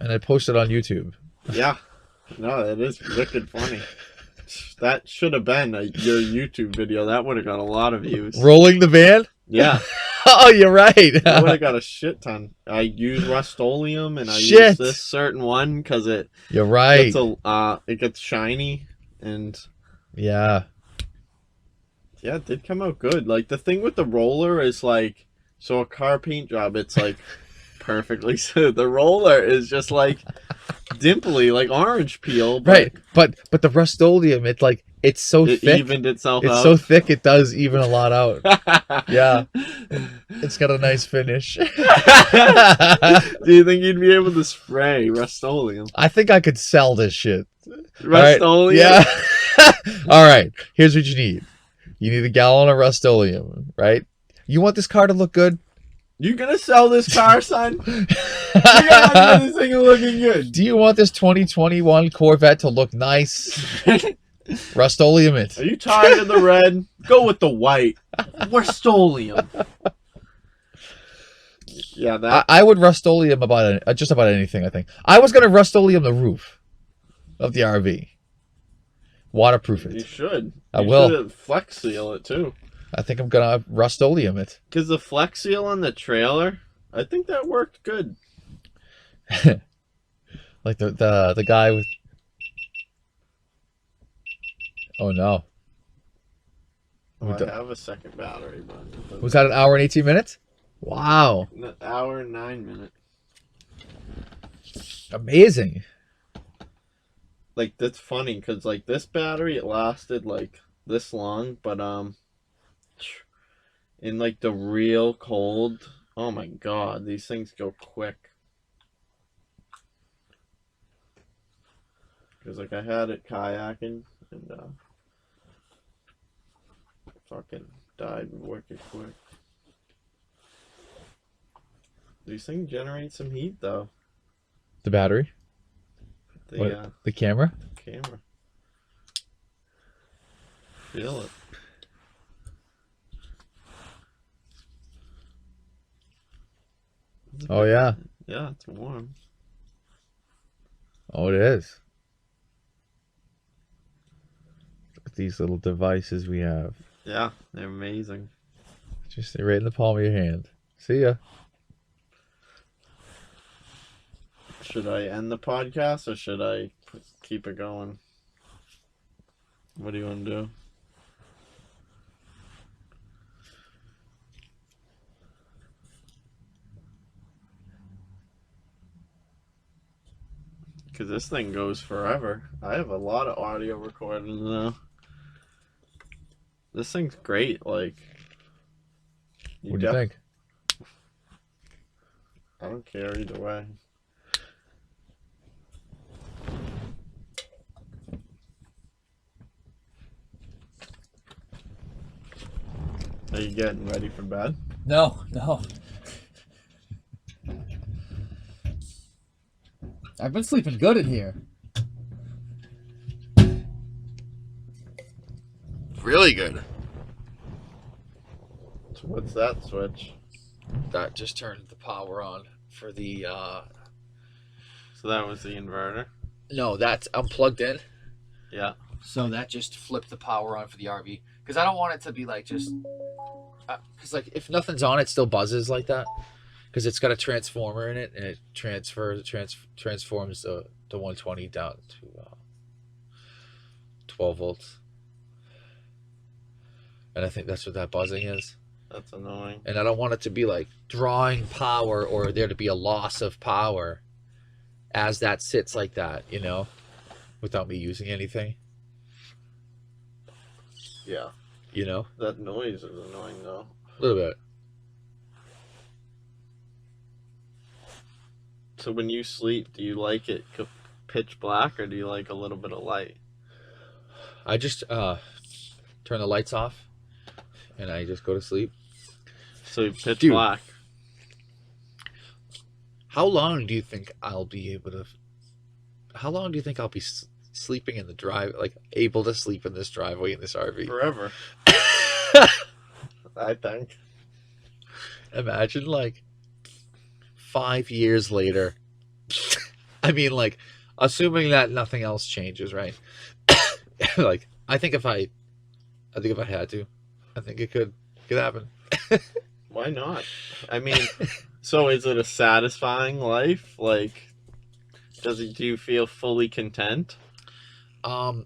B: and I'd post it on YouTube.
C: Yeah. No, it is wicked funny. That should have been your YouTube video. That would have got a lot of views.
B: Rolling the van?
C: Yeah.
B: Oh, you're right.
C: I would have got a shit ton. I use Rust-Oleum and I use
B: Shit.
C: this certain one because it
B: You're right.
C: it gets shiny and
B: Yeah.
C: yeah, it did come out good. Like the thing with the roller is like, so a car paint job, it's like perfectly so the roller is just like dimply, like orange peel. But
B: Right. But the Rust-Oleum, it's so
C: it
B: thick.
C: evened itself
B: It's
C: out.
B: so thick it does even a lot out. Yeah. It's got a nice finish.
C: Do you think you'd be able to spray Rust-Oleum?
B: I think I could sell this shit.
C: Rust-Oleum?
B: Yeah. All right. Here's what you need. You need a gallon of Rust-Oleum, right? You want this car to look good?
C: You gonna sell this car, son? You gotta have this thing looking good.
B: Do you want this 2021 Corvette to look nice? Rust-Oleum it.
C: Are you tired of the red? Go with the white. Rust-Oleum. Yeah, that.
B: I would Rust-Oleum just about anything, I think. I was going to Rust-Oleum the roof of the RV. Waterproof
C: You
B: it.
C: should.
B: I
C: You
B: will.
C: should Flex Seal it too.
B: I think I'm going to Rust-Oleum it.
C: Because the Flex Seal on the trailer, I think that worked good.
B: Like the guy with... Oh, no.
C: Oh, I have a second battery, but
B: Was that an hour and 18 minutes? Wow.
C: an hour and 9 minutes.
B: Amazing.
C: like that's funny because like this battery it lasted like this long, but in like the real cold, oh my god, these things go quick. Because like I had it kayaking and fucking died wicked quick. These things generate some heat though.
B: The battery?
C: The
B: The camera?
C: camera. Feel it.
B: Oh, yeah.
C: Yeah, it's warm.
B: Oh, it is. Look at these little devices we have.
C: Yeah, they're amazing.
B: Just right in the palm of your hand. See ya.
C: Should I end the podcast or should I keep it going? What do you want to do? Because this thing goes forever. I have a lot of audio recordings now. This thing's great. Like,
B: What do you think?
C: I don't care either way. Are you getting ready for bed?
B: No. I've been sleeping good in here. Really good.
C: So what's that switch?
B: That just turned the power on for the
C: So that was the inverter?
B: no, that's unplugged in.
C: Yeah.
B: So that just flipped the power on for the RV. Because I don't want it to be like just because like if nothing's on, it still buzzes like that. Because it's got a transformer in it, and it transforms the 120 down to 12 volts. And I think that's what that buzzing is.
C: That's annoying.
B: And I don't want it to be like drawing power or there to be a loss of power as that sits like that, you know, without me using anything,
C: Yeah.
B: you know,
C: That noise is annoying though.
B: a little bit.
C: So when you sleep, do you like it pitch black or do you like a little bit of light?
B: I just turn the lights off and I just go to sleep.
C: So pitch
B: Dude.
C: black.
B: How long do you think I'll be sleeping in the drive, like able to sleep in this driveway in this RV?
C: Forever. I think.
B: Imagine like 5 years later. I mean, like, assuming that nothing else changes, right? Like, I think if I had to, I think it could happen.
C: Why not? I mean, so is it a satisfying life? Like, do you feel fully content? And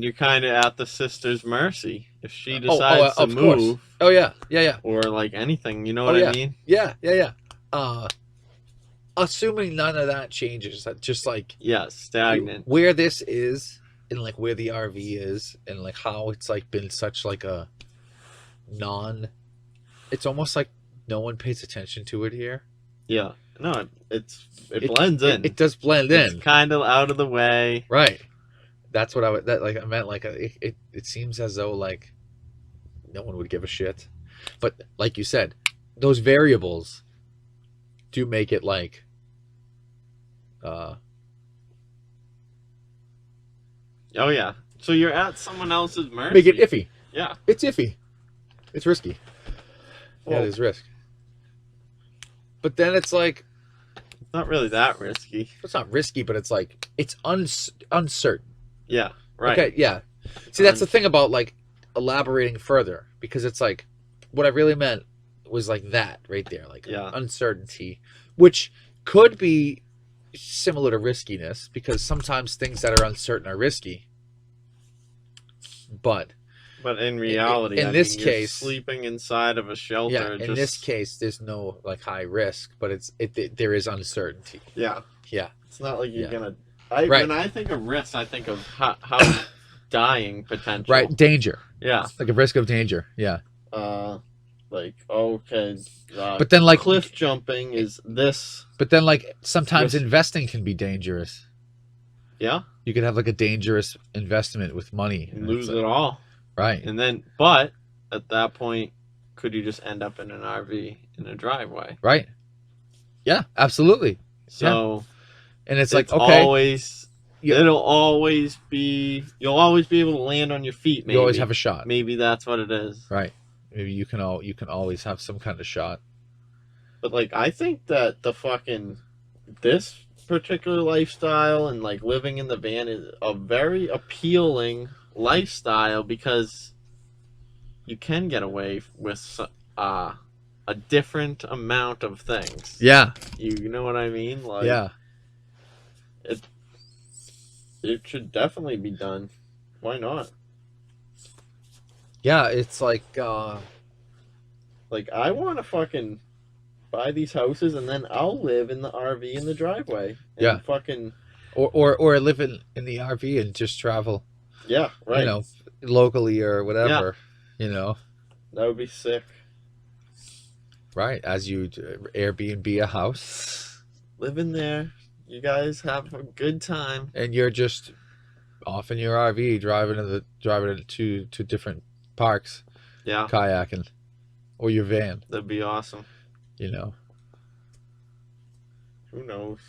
C: you're kind of at the sister's mercy if she decides to
B: of course.
C: move.
B: Oh yeah.
C: Or like anything, you know what I mean?
B: Yeah. Assuming none of that changes, that just like
C: Yeah, stagnant.
B: where this is and like where the RV is and like how it's like been such like a it's almost like no one pays attention to it here.
C: Yeah. No, it blends in.
B: It does blend in.
C: It's kind of out of the way.
B: Right. That's what I meant like it seems as though like no one would give a shit. But like you said, those variables do make it like
C: Oh yeah. So you're at someone else's mercy.
B: make it iffy.
C: Yeah.
B: It's iffy. It's risky.
C: Well,
B: Yeah, it is risk. But then it's like
C: it's not really that risky.
B: it's not risky, but it's like it's uncertain.
C: Yeah. Right.
B: Okay, yeah. See, that's the thing about like elaborating further, because it's like what I really meant was like that right there, like
C: Yeah.
B: uncertainty, which could be similar to riskiness, because sometimes things that are uncertain are risky. But
C: in reality,
B: in
C: I
B: this
C: mean, you're
B: case,
C: sleeping inside of a shelter.
B: yeah, in
C: just,
B: this case, there's no like high risk, but there is uncertainty.
C: Yeah.
B: Yeah.
C: It's not like you're
B: Yeah.
C: gonna Right.
B: Right.
C: When I think of risks, I think of how dying potential.
B: Right, danger.
C: Yeah.
B: Like a risk of danger. Yeah.
C: Like okay.
B: But then, like,
C: cliff jumping is this.
B: But then, like, sometimes
C: Risk.
B: investing can be dangerous.
C: Yeah.
B: You could have like a dangerous investment with money.
C: You lose it all.
B: Right.
C: And then, but at that point, could you just end up in an RV in a driveway?
B: Right. Yeah, absolutely.
C: So,
B: And it's like, okay,
C: always,
B: Yeah.
C: it'll always be, you'll always be able to land on your feet. Maybe
B: you always have a shot.
C: Maybe that's what it is.
B: Right. Maybe you can always have some kind of shot.
C: But like, I think that this particular lifestyle and like living in the van is a very appealing lifestyle because you can get away with a different amount of things.
B: Yeah.
C: You know what I mean? Like,
B: Yeah.
C: It should definitely be done. Why not?
B: Yeah, it's like
C: Like, I want to fucking buy these houses and then I'll live in the RV in the driveway. And
B: Yeah.
C: Fucking.
B: or live in the RV and just travel,
C: Yeah, right.
B: you know, locally or whatever, you know.
C: That would be sick.
B: Right, as you Airbnb a house
C: Live in there. You guys have a good time.
B: and you're just off in your RV driving to different parks,
C: Yeah,
B: kayaking, or your van,
C: that'd be awesome.
B: you know.
C: Who knows?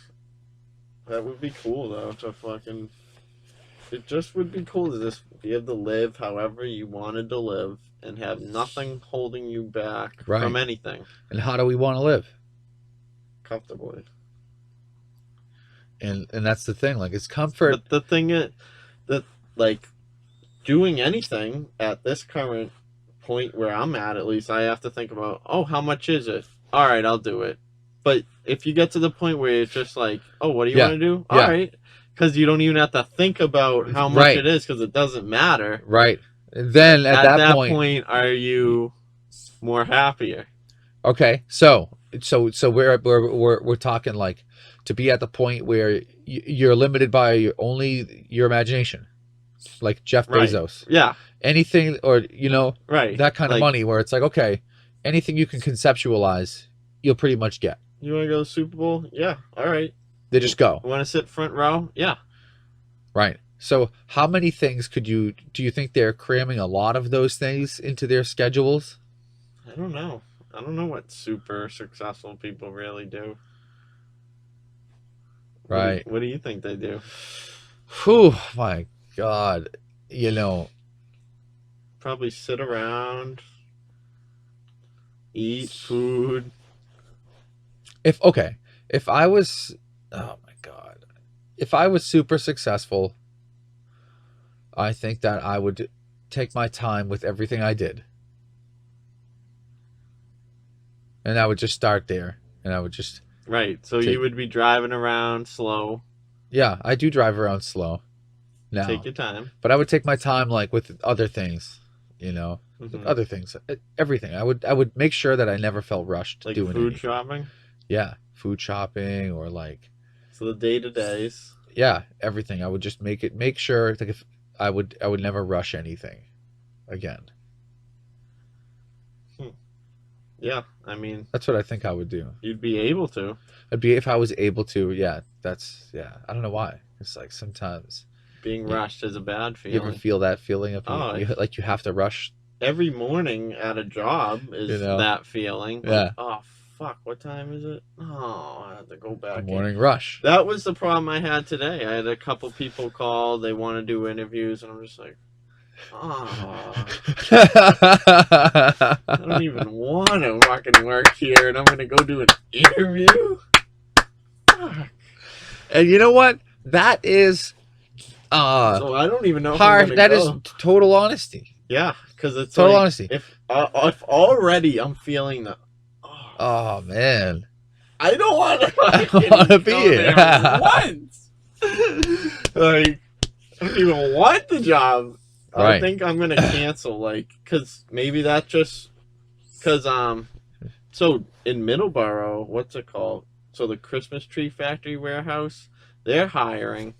C: That would be cool though to fucking. It just would be cool to just be able to live however you wanted to live and have nothing holding you back
B: Right.
C: from anything
B: And how do we want to live?
C: comfortably.
B: And that's the thing, like, it's comfort.
C: But the thing is that like doing anything at this current point where I'm at least, I have to think about, oh, how much is it? All right, I'll do it. But if you get to the point where it's just like, oh, what do you
B: Yeah.
C: want to do?
B: Yeah.
C: All right. Because you don't even have to think about how much
B: Right.
C: it is because it doesn't matter.
B: Right. And then at that point,
C: are you more happier?
B: okay, so we're talking like to be at the point where you're limited by only your imagination, like Jeff
C: Right.
B: Bezos.
C: Yeah,
B: Anything, or you know,
C: right.
B: that kind of
C: Like,
B: money where it's like, okay, anything you can conceptualize, you'll pretty much get.
C: You want to go to the Super Bowl? Yeah, all right.
B: They just go.
C: Want to sit front row? Yeah.
B: Right. So how many things do you think they're cramming a lot of those things into their schedules?
C: I don't know. I don't know what super successful people really do.
B: Right.
C: What do you think they do?
B: Whew, my God. You know,
C: Probably sit around, eat food.
B: if I was, oh my God, if I was super successful, I think that I would take my time with everything I did. And I would just start there. And I would just,
C: Right. So
B: Take-
C: you would be driving around slow.
B: yeah, I do drive around slow now.
C: Take your time.
B: But I would take my time like with other things, you know,
C: Mhm.
B: other things, everything. I would make sure that I never felt rushed
C: Like
B: doing
C: food
B: it.
C: shopping.
B: Yeah, food shopping or like,
C: So the day-to-days.
B: yeah, everything. I would just make sure like if I would never rush anything again.
C: Yeah. I mean,
B: That's what I think I would do.
C: you'd be able to.
B: I'd be if I was able to. Yeah, I don't know why. It's like sometimes
C: Being
B: Yeah.
C: rushed is a bad
B: you ever
C: feeling.
B: feel that feeling of
C: Oh,
B: like you have to rush.
C: Every morning at a job is
B: You know?
C: that feeling. Like,
B: Yeah.
C: oh, fuck. What time is it? Oh, I have to go back
B: The
C: in.
B: morning rush.
C: That was the problem I had today. I had a couple people call. They want to do interviews, and I'm just like, oh, I don't even want to fucking work here, and I'm gonna go do an interview. Fuck.
B: And you know what? That is
C: So I don't even know. If I'm
B: hard.
C: gonna
B: That is
C: go.
B: total honesty.
C: Yeah, because it's
B: Total
C: like,
B: honesty.
C: If already I'm feeling the,
B: Oh man.
C: I don't want to.
B: I don't wanna be here.
C: once. Like, I don't even want the job. I
B: Right.
C: think I'm gonna cancel. Like, cause maybe that just, cause so in Middleborough, what's it called? So the Christmas tree factory warehouse, they're hiring,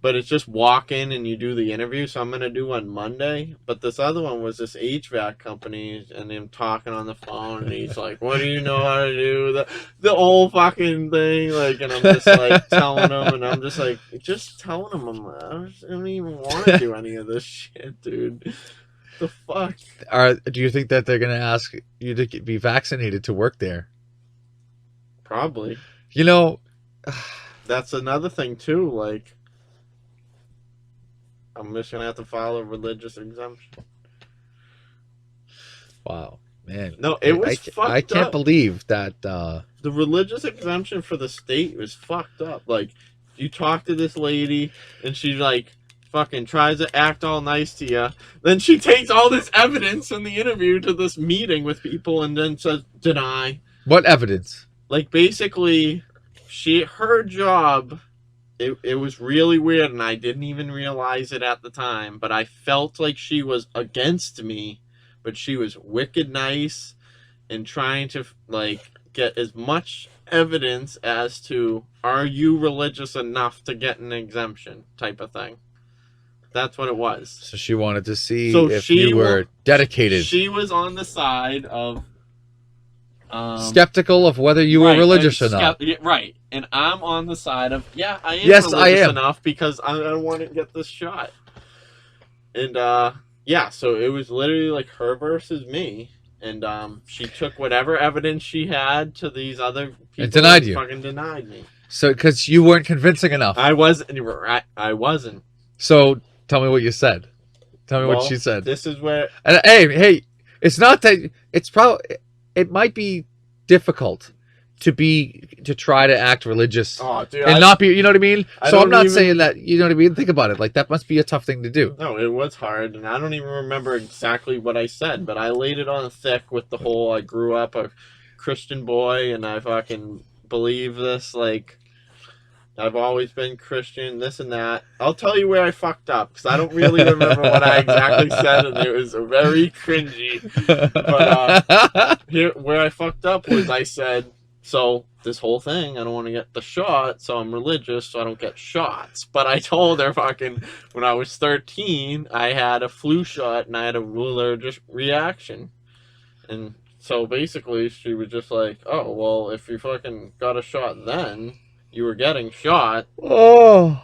C: but it's just walk in and you do the interview. So I'm gonna do one Monday. But this other one was this HVAC company, and him talking on the phone, and he's like, "What do you know how to do?" The old fucking thing, like, and I'm just like telling him, and I'm just like, just telling him, I don't even want to do any of this shit, dude. The fuck?
B: Do you think that they're gonna ask you to be vaccinated to work there?
C: Probably.
B: You know,
C: That's another thing too. Like, I'm just gonna have to file a religious exemption.
B: wow, man.
C: No, it was fucked up.
B: I can't believe that.
C: The religious exemption for the state was fucked up. Like, you talk to this lady, and she like fucking tries to act all nice to you. Then she takes all this evidence from the interview to this meeting with people, and then says deny.
B: What evidence?
C: Like, basically, her job. It was really weird, and I didn't even realize it at the time, but I felt like she was against me, but she was wicked nice and trying to, like, get as much evidence as to, are you religious enough to get an exemption type of thing. That's what it was.
B: So she wanted to see
C: So
B: if
C: she
B: you were dedicated.
C: She was on the side of...
B: skeptical of whether you were religious or not.
C: Right. And I'm on the side of, I am
B: Yes, I
C: religious
B: am.
C: enough because I want to get this shot. And, so it was literally like her versus me. And she took whatever evidence she had to these other people
B: and denied you.
C: Fucking denied me.
B: So, because you weren't convincing enough.
C: I wasn't.
B: So, tell me what you said. Tell me what she said.
C: This is where...
B: And hey, it's not that... It's probably... It might be difficult to try to act religious and not be, you know what I mean? So I'm not saying that, you know what I mean? Think about it. Like, that must be a tough thing to do.
C: No, it was hard, and I don't even remember exactly what I said, but I laid it on thick with the whole, I grew up a Christian boy, and I fucking believe this, like, I've always been Christian, this and that. I'll tell you where I fucked up, because I don't really remember what I exactly said, and it was very cringy. But where I fucked up was I said, so this whole thing, I don't want to get the shot, so I'm religious, so I don't get shots. But I told her fucking, when I was 13, I had a flu shot, and I had a allergic reaction. And so basically, she was just like, oh, well, if you fucking got a shot then... You were getting shot.
B: Oh.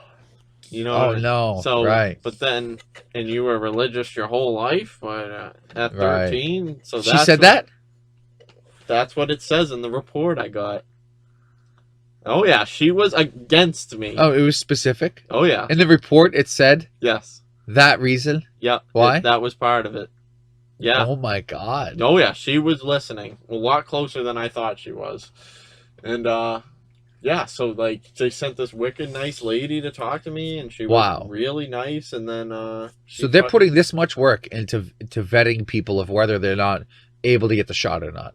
C: You know.
B: Oh, no.
C: So,
B: right.
C: But then, and you were religious your whole life, but at 13. Right. So
B: she said that?
C: That's what it says in the report I got. Oh, yeah. She was against me.
B: Oh, it was specific?
C: Oh, yeah.
B: In the report, it said?
C: Yes.
B: That reason?
C: Yep.
B: Why?
C: That was part of it. Yeah.
B: Oh, my God.
C: Oh, yeah. She was listening. A lot closer than I thought she was. And, yeah, so, like, they sent this wicked nice lady to talk to me, and she was really nice, and then,
B: so they're putting this much work into vetting people of whether they're not able to get the shot or not.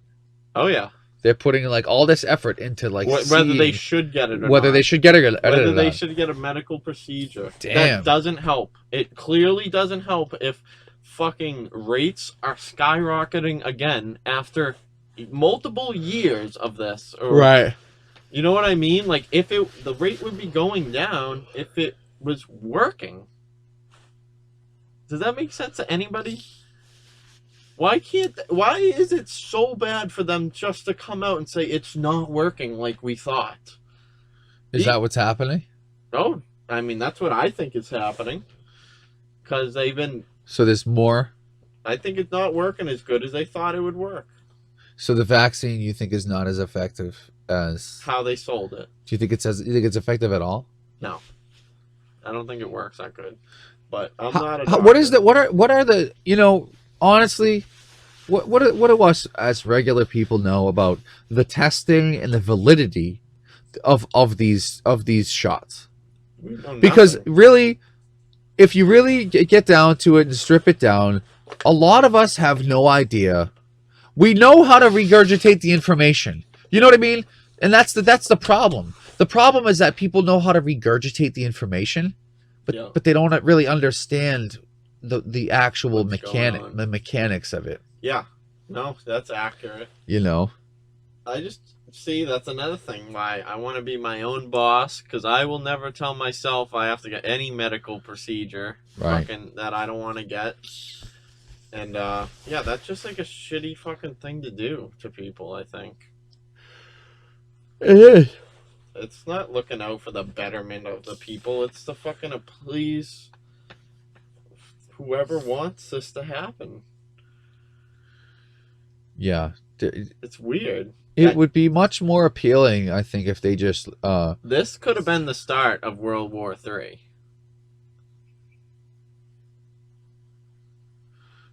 C: Oh, yeah.
B: They're putting, like, all this effort into, like,
C: whether they should get it or
B: whether
C: not.
B: they should get it or
C: whether
B: not.
C: They should get a medical procedure.
B: Damn.
C: That doesn't help. It clearly doesn't help if fucking rates are skyrocketing again after multiple years of this.
B: Right.
C: You know what I mean? Like, the rate would be going down if it was working. Does that make sense to anybody? Why is it so bad for them just to come out and say it's not working like we thought?
B: Is that what's happening?
C: Oh, I mean, that's what I think is happening. Because they've been...
B: So there's more?
C: I think it's not working as good as they thought it would work.
B: So the vaccine you think is not as effective as
C: how they sold it.
B: Do you think it's effective at all?
C: No, I don't think it works that good. But I'm not a
B: doctor. What are the honestly, what do us as regular people know about the testing and the validity of these shots? Because really, if you really get down to it and strip it down, a lot of us have no idea. We know how to regurgitate the information. You know what I mean? And that's the problem. The problem is that people know how to regurgitate the information, but they don't really understand the actual the mechanics of it.
C: Yeah. No, that's accurate.
B: You know.
C: I just see that's another thing why I want to be my own boss, because I will never tell myself I have to get any medical procedure
B: Right.
C: fucking that I don't want to get. And yeah, that's just like a shitty fucking thing to do to people, I think.
B: It is.
C: It's not looking out for the betterment of the people. It's to fucking please whoever wants this to happen.
B: Yeah.
C: It's weird.
B: It would be much more appealing, I think, if they just
C: This could have been the start of World War III.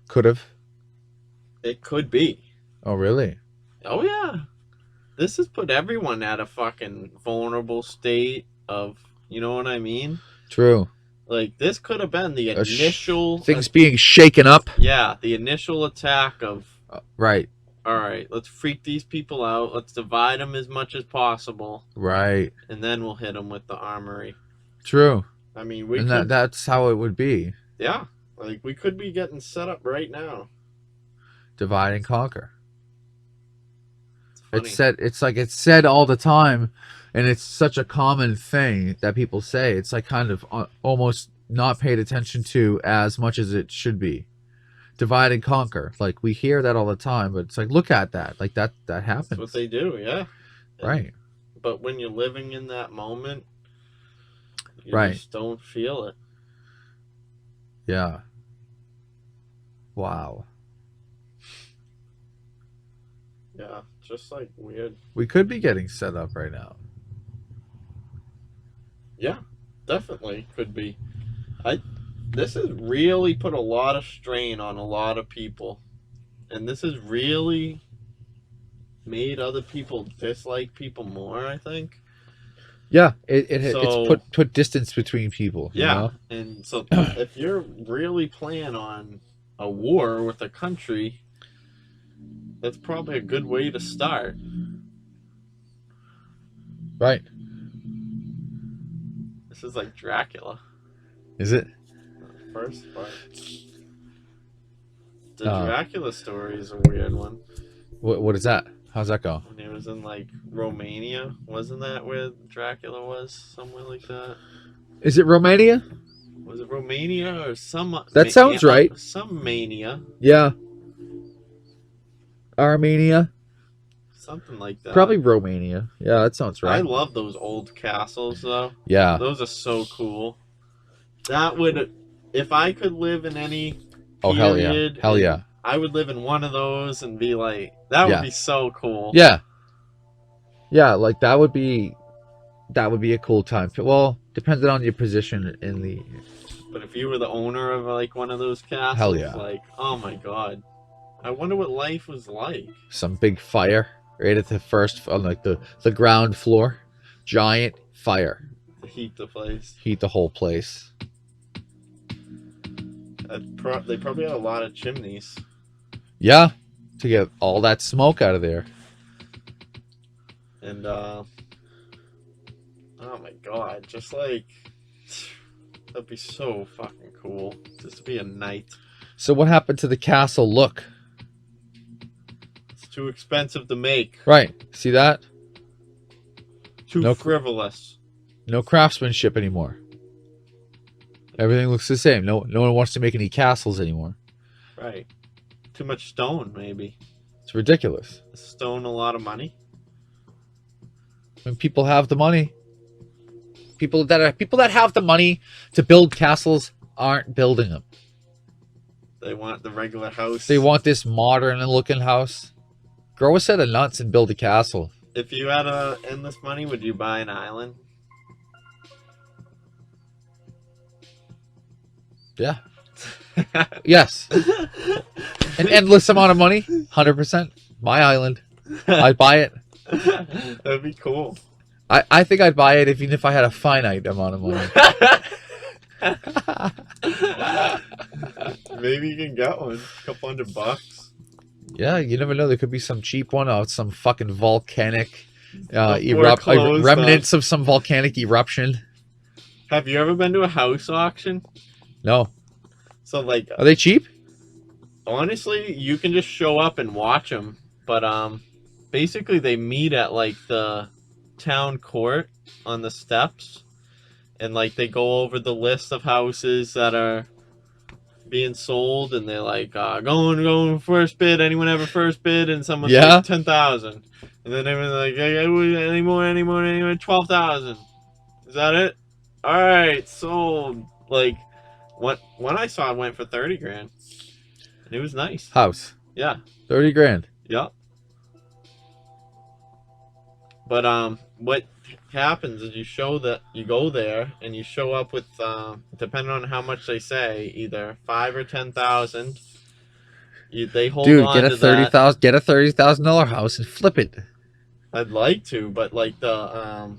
B: could have.
C: It could be.
B: Oh, really?
C: Oh yeah. This has put everyone at a fucking vulnerable state of, you know what I mean?
B: True.
C: Like, this could have been the initial
B: things being shaken up.
C: Yeah, the initial attack of
B: Right.
C: all right, let's freak these people out. Let's divide them as much as possible,
B: Right.
C: and then we'll hit them with the armory.
B: True.
C: I mean, we
B: And
C: could,
B: that's how it would be.
C: yeah, like we could be getting set up right now.
B: Divide and conquer.
C: It's funny.
B: It's said all the time, and it's such a common thing that people say. It's like kind of almost not paid attention to as much as it should be. Divide and conquer. Like, we hear that all the time, but it's like, look at that. Like, that happens.
C: That's what they do, yeah.
B: Right.
C: But when you're living in that moment, you
B: Right.
C: just don't feel it.
B: Yeah. Wow.
C: Yeah, just like weird.
B: We could be getting set up right now.
C: Yeah, definitely could be. This has really put a lot of strain on a lot of people, and this has really made other people dislike people more, I think.
B: Yeah,
C: So-
B: it's put distance between people. you
C: Yeah,
B: know?
C: and so if you're really planning on a war with a country, that's probably a good way to start.
B: Right.
C: This is like Dracula.
B: Is it?
C: The first part. The
B: Oh.
C: Dracula story is a weird one.
B: What is that? How's that go?
C: When he was in like Romania, wasn't that where Dracula was? Somewhere like that.
B: Is it Romania?
C: Was it Romania or some?
B: That sounds right.
C: Some mania,
B: Yeah. Armenia?
C: something like that.
B: Probably Romania. Yeah, that sounds
C: I
B: right.
C: love those old castles though.
B: Yeah.
C: Those are so cool. That would, if I could live in any
B: Oh, hell yeah.
C: period,
B: Hell yeah.
C: I would live in one of those and be like, that would
B: Yeah.
C: be so cool.
B: Yeah. Yeah, like that would be a cool time. Well, depending on your position in the
C: But if you were the owner of like one of those castles,
B: Hell yeah.
C: like, oh my god, I wonder what life was like.
B: some big fire right at the first on like the ground floor. Giant fire.
C: To heat the place.
B: Heat the whole place.
C: They probably had a lot of chimneys.
B: Yeah. To get all that smoke out of there.
C: And oh my god, just like that'd be so fucking cool. Just to be a knight.
B: So what happened to the castle look?
C: It's too expensive to make.
B: Right. See that?
C: Too
B: No-
C: frivolous.
B: No craftsmanship anymore. Everything looks the same. No one wants to make any castles anymore.
C: Right. Too much stone, maybe.
B: It's ridiculous.
C: Is stone a lot of money?
B: When people have the money, people that have the money to build castles aren't building them.
C: They want the regular house.
B: They want this modern looking house. Grow a set of nuts and build a castle.
C: If you had endless money, would you buy an island?
B: Yeah. Yes. An endless amount of money. 100%. My island. I'd buy it.
C: That'd be cool.
B: I think I'd buy it even if I had a finite amount of money.
C: Maybe you can get one. A couple $100.
B: Yeah, you never know. There could be some cheap one out, some fucking volcanic
C: Foreclosed
B: remnants of some volcanic eruption.
C: Have you ever been to a house auction?
B: No.
C: So like,
B: Are they cheap?
C: honestly, you can just show up and watch them. But basically they meet at like the town court on the steps, and like they go over the list of houses that are being sold, and they're like going first bid. Anyone have a first bid? And someone's like 10,000, and then everyone's like, any more, 12,000. Is that it? All right, sold. Like when I saw it went for 30 grand, and it was nice.
B: House.
C: Yeah.
B: 30 grand.
C: Yep. But what happens is you go there and you show up with depending on how much they say, either 5 or 10,000. They hold
B: Dude,
C: on
B: get a
C: to
B: $30,000 house and flip it.
C: I'd like to, but like the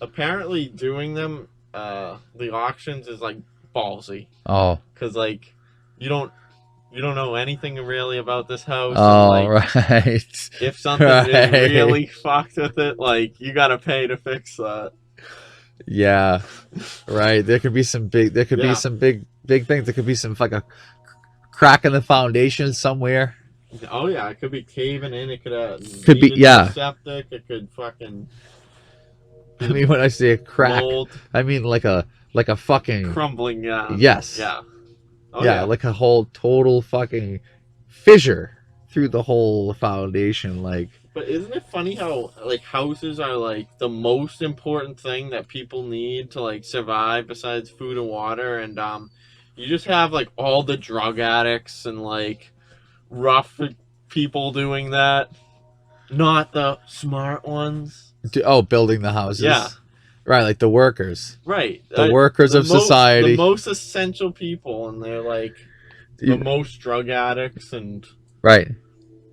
C: apparently doing them the auctions is like ballsy.
B: Oh.
C: Cuz like you don't know anything really about this house.
B: Oh,
C: and, like,
B: right.
C: if something is really fucked with it, like you gotta pay to fix that.
B: Yeah. Right. There could be some big be some big things. There could be some like a crack in the foundation somewhere.
C: Oh yeah, it could be caving in. It
B: could be
C: septic. It could fucking.
B: I mean, when I say a crack,
C: mold.
B: I mean like a fucking
C: crumbling. Yeah.
B: Yes.
C: Yeah. Oh,
B: yeah, like a whole total fucking fissure through the whole foundation. Like,
C: but isn't it funny how like houses are like the most important thing that people need to like survive besides food and water, and you just have like all the drug addicts and like rough people doing that, not the smart ones.
B: Building the houses.
C: Yeah.
B: Right, like the workers.
C: Right.
B: The workers of society.
C: The most essential people, and they're like the most drug addicts and
B: right.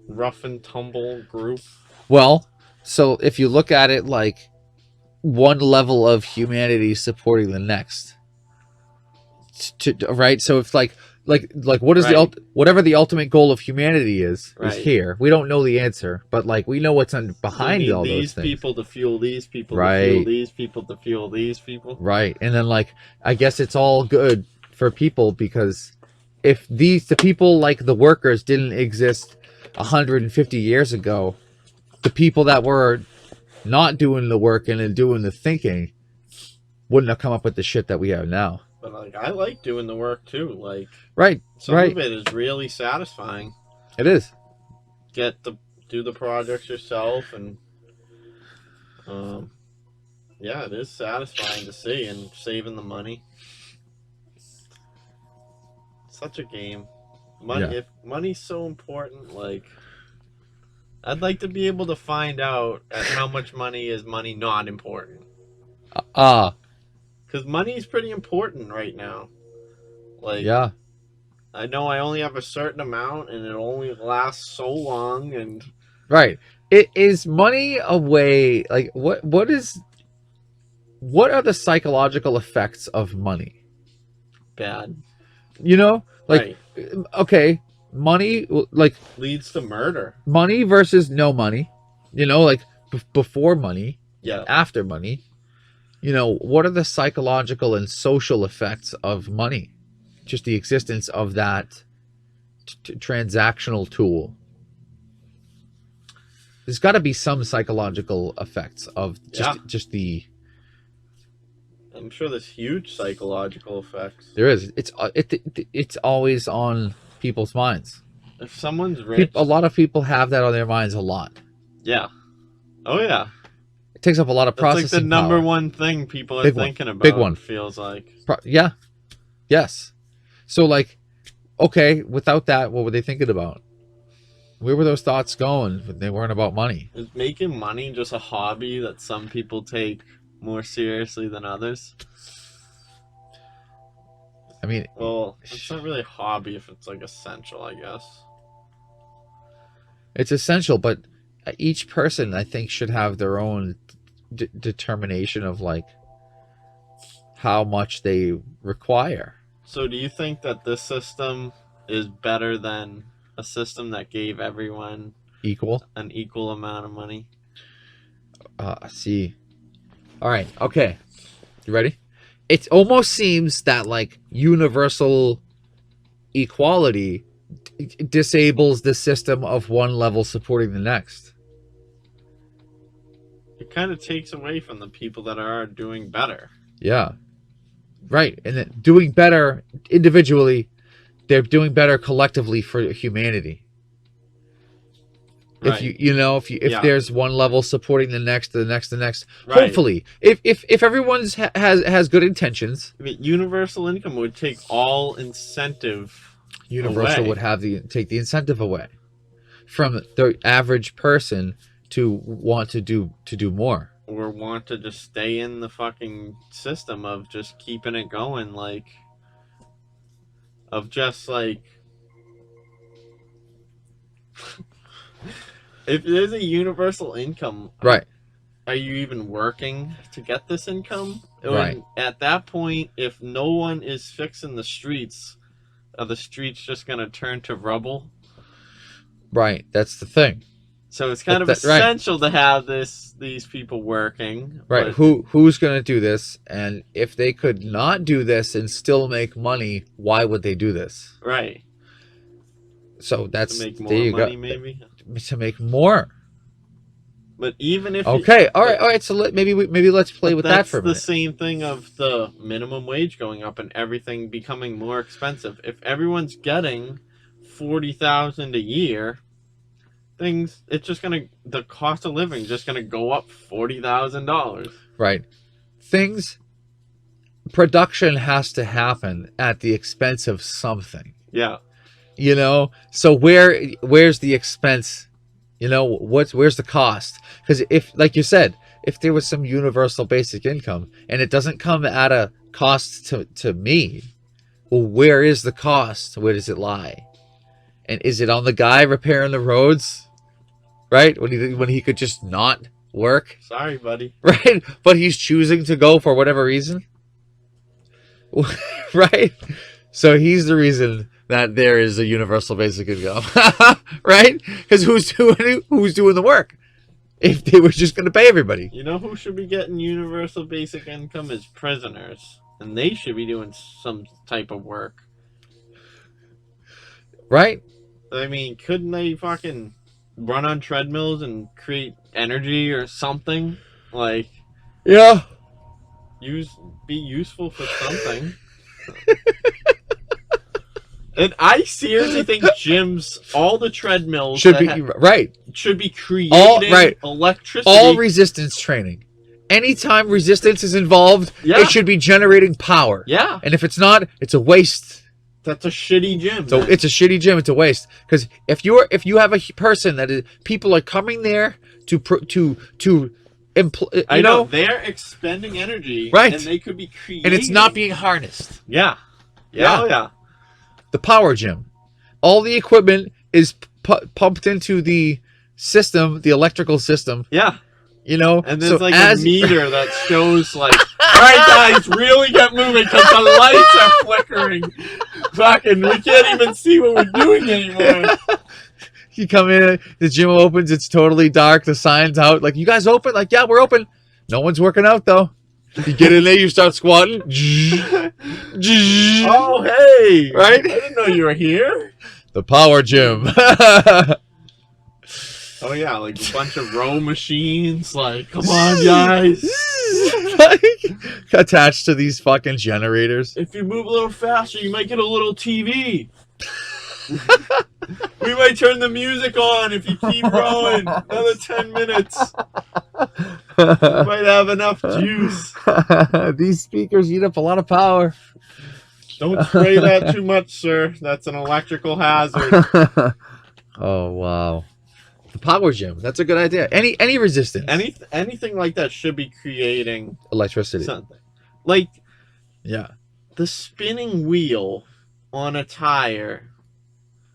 C: rough and tumble group.
B: Well, so if you look at it like one level of humanity supporting the next. Right? So if like what is whatever the ultimate goal of humanity is here. We don't know the answer, but like we know what's behind all those things.
C: These people to fuel these people, to fuel these people, to fuel these people.
B: Right. And then like I guess it's all good for people, because if the people like the workers didn't exist 150 years ago, the people that were not doing the work and doing the thinking wouldn't have come up with the shit that we have now.
C: But like I like doing the work too. Like some
B: of
C: it is really satisfying.
B: It is.
C: Do the projects yourself, and yeah, it is satisfying to see, and saving the money. Such a game. If money's so important, like I'd like to be able to find out at how much money is money not important. Because money is pretty important right now. Like,
B: yeah.
C: I know I only have a certain amount, and it only lasts so long, and...
B: Right. Is money a way... Like, what are the psychological effects of money?
C: Bad.
B: You know? Like, okay, money, like...
C: leads to murder.
B: Money versus no money. You know, like, before money.
C: Yeah.
B: After money. You know, what are the psychological and social effects of money? Just the existence of that transactional tool. There's got to be some psychological effects of just the...
C: I'm sure there's huge psychological effects.
B: There is. It's always on people's minds.
C: If someone's rich...
B: A lot of people have that on their minds a lot.
C: Yeah. Oh, yeah.
B: It takes up a lot of processing
C: It's like the number
B: power.
C: one thing people are thinking about.
B: Big one.
C: Feels like.
B: Yeah. Yes. So, like, okay, without that, what were they thinking about? Where were those thoughts going when they weren't about money?
C: Is making money just a hobby that some people take more seriously than others?
B: I mean...
C: Well, it's not really a hobby if it's, like, essential, I guess.
B: It's essential, but each person, I think, should have their own determination of, like, how much they require.
C: So do you think that this system is better than a system that gave everyone an equal amount of money?
B: See. All right. Okay. You ready? It almost seems that like universal equality disables the system of one level supporting the next.
C: It kind of takes away from the people that are doing better.
B: Yeah. Right. And then doing better individually, they're doing better collectively for humanity.
C: Right.
B: If there's one level supporting the next,
C: Right.
B: hopefully, if everyone's has good intentions,
C: I mean, universal income would take all incentive.
B: Universal
C: away.
B: would have take the incentive away from the average person to want to do more.
C: Or want to just stay in the fucking system of just keeping it going, like, of just like, if there's a universal income,
B: Right.
C: are you even working to get this income?
B: Right.
C: And at that point, if no one is fixing the streets, are the streets just gonna turn to rubble?
B: Right. That's the thing.
C: So it's kind of
B: Right.
C: essential to have these people working.
B: Right.
C: but-
B: Who's going to do this? And if they could not do this and still make money, why would they do this?
C: Right.
B: So that's
C: To make more
B: there you
C: money,
B: go.
C: maybe.
B: To make more.
C: But even if
B: Okay. All right. So maybe let's play with that
C: that's
B: for a
C: the
B: minute.
C: same thing of the minimum wage going up and everything becoming more expensive. If everyone's getting 40,000 a year, the cost of living is just gonna go up $40,000.
B: Right. Production has to happen at the expense of something.
C: Yeah.
B: So where's the expense? Where's the cost? Because if, like you said, if there was some universal basic income and it doesn't come at a cost to me, well, where is the cost? Where does it lie? And is it on the guy repairing the roads? Right? When he could just not work?
C: Sorry, buddy.
B: Right? But he's choosing to go for whatever reason. Right? So he's the reason that there is a universal basic income. Right? Because who's doing the work? If they were just going to pay everybody.
C: You know who should be getting universal basic income is prisoners. And they should be doing some type of work.
B: Right?
C: I mean, couldn't they fucking run on treadmills and create energy or something? Like,
B: Yeah.
C: be useful for something. And I seriously think gyms, all the treadmills
B: Should be right.
C: should be creating electricity.
B: All resistance training. Anytime resistance is involved,
C: Yeah.
B: it should be generating power.
C: Yeah,
B: And if it's not, it's a waste.
C: that's a shitty gym.
B: So
C: then.
B: it's a shitty gym. It's a waste. Because if you have a person that is, people are coming there
C: I know they're expending energy,
B: Right.
C: And they could be creating,
B: and it's not being harnessed.
C: Yeah.
B: Yeah.
C: Oh, yeah.
B: The power gym, all the equipment is pumped into the system, the electrical system.
C: Yeah. And there's
B: so
C: a meter that shows like, all right, guys, really get moving because the lights are flickering. Fucking, we can't even see what we're doing anymore.
B: You come in, the gym opens, it's totally dark, the sign's out, like, you guys open? Like, yeah, we're open. No one's working out though. You get in there, you start squatting.
C: Oh, hey.
B: Right?
C: I didn't know you were here.
B: The power gym.
C: Oh, yeah, like a bunch of row machines. Like, come on, guys.
B: Like, attached to these fucking generators.
C: If you move a little faster, you might get a little TV. We might turn the music on if you keep rowing. Another 10 minutes. You might have enough juice.
B: These speakers eat up a lot of power.
C: Don't spray that too much, sir. That's an electrical hazard.
B: Oh, wow. The power gym. That's a good idea. Any resistance.
C: Anything like that should be creating
B: Electricity.
C: something. Like
B: Yeah.
C: the spinning wheel on a tire.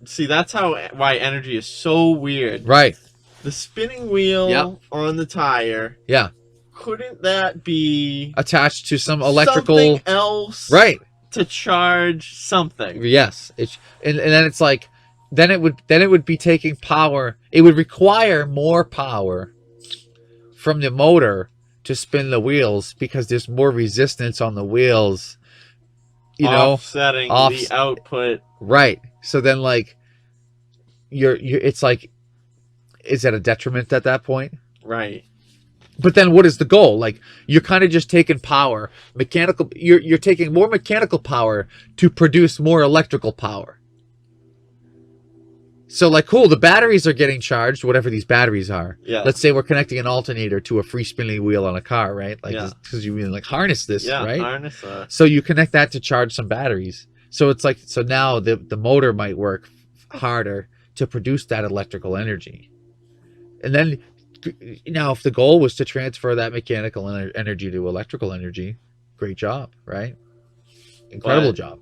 C: See, that's why energy is so weird.
B: Right.
C: The spinning wheel
B: Yeah.
C: on the tire.
B: Yeah.
C: Couldn't that be
B: Attached to some electrical.
C: something else?
B: Right.
C: To charge something.
B: Yes. And then it's like, then it would be taking power. It would require more power from the motor to spin the wheels because there's more resistance on the wheels.
C: Offsetting the output.
B: Right. So then, like, you're it's like, is that a detriment at that point?
C: Right.
B: But then what is the goal? Like, you're kind of just taking power, mechanical, you're taking more mechanical power to produce more electrical power. So like, cool, the batteries are getting charged, whatever these batteries are.
C: Yeah.
B: Let's say we're connecting an alternator to a free spinning wheel on a car, right? Like,
C: Yeah.
B: because you mean like harness this,
C: Yeah.
B: right?
C: Harness that.
B: So you connect that to charge some batteries. So it's like, so now the motor might work harder to produce that electrical energy. And then now if the goal was to transfer that mechanical energy to electrical energy, great job, right? Incredible
C: But-
B: job.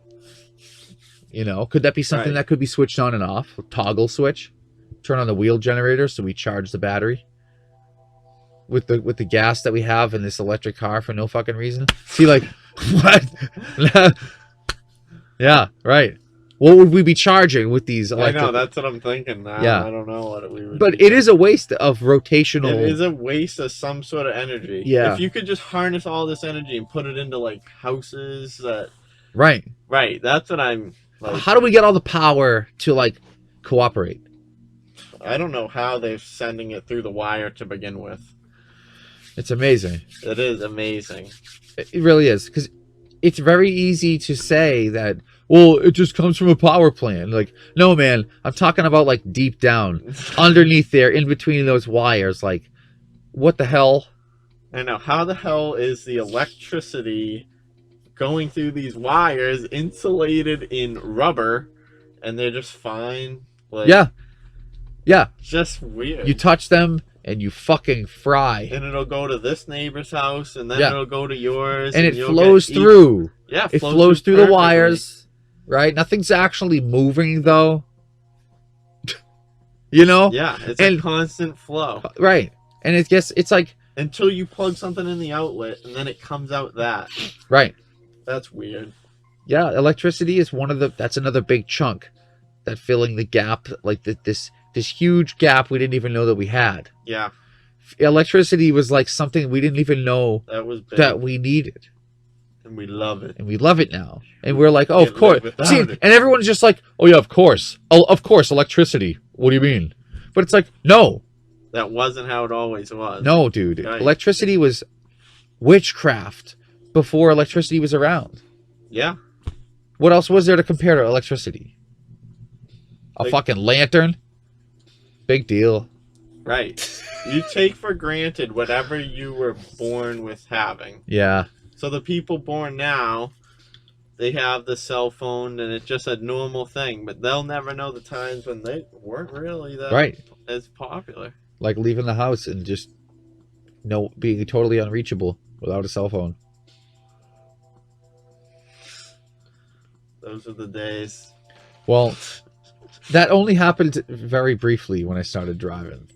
B: You know, could that be something
C: Right.
B: that could be switched on and off? Toggle switch, turn on the wheel generator so we charge the battery with the gas that we have in this electric car for no fucking reason. See, like, what? Yeah, right. What would we be charging with these electric?
C: I know, that's what I'm thinking now.
B: Yeah.
C: I don't know what we would
B: But
C: be
B: it is a waste of rotational.
C: It is a waste of some sort of energy.
B: Yeah.
C: If you could just harness all this energy and put it into like houses that
B: Right.
C: right, that's what I'm like.
B: How do we get all the power to like cooperate?
C: I don't know how they're sending it through the wire to begin with.
B: It's amazing.
C: It is amazing.
B: It really is, because it's very easy to say that, well, it just comes from a power plant. Like, no, man, I'm talking about like deep down, underneath there, in between those wires. Like, what the hell?
C: I know. How the hell is the electricity going through these wires insulated in rubber and they're just fine? Like,
B: Yeah. Yeah.
C: just weird.
B: You touch them and you fucking fry.
C: and it'll go to this neighbor's house and then
B: Yeah.
C: it'll go to yours.
B: And it
C: you'll
B: flows
C: get each-
B: through.
C: Yeah,
B: It flows through the
C: perfectly.
B: wires, right? Nothing's actually moving, though. You know?
C: Yeah, it's
B: And-
C: a constant flow
B: Right. And it gets, it's like,
C: until you plug something in the outlet and then it comes out that.
B: right.
C: That's weird.
B: Yeah, electricity is one of the, that's another big chunk that filling the gap, like this huge gap we didn't even know that we had.
C: Yeah,
B: Electricity was like something we didn't even know
C: that was big.
B: that we needed.
C: And we love it.
B: And we love it now. And we're like, oh, of
C: Can't
B: course.
C: live without
B: See,
C: it.
B: and everyone's just like, oh, yeah, of course. Oh, of course, electricity. What do you mean? But it's like, no.
C: That wasn't how it always was.
B: No, dude.
C: Right.
B: Electricity was witchcraft before electricity was around.
C: Yeah.
B: What else was there to compare to electricity? A
C: Like-
B: fucking lantern? Big deal.
C: Right. You take for granted whatever you were born with having.
B: Yeah.
C: So the people born now, they have the cell phone and it's just a normal thing, but they'll never know the times when they weren't really that
B: Right.
C: as popular.
B: Like leaving the house and just being totally unreachable without a cell phone.
C: Those are the days.
B: Well, that only happened very briefly when I started driving.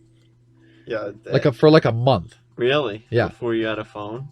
C: Yeah.
B: For like a month.
C: Really?
B: Yeah.
C: Before you had a phone?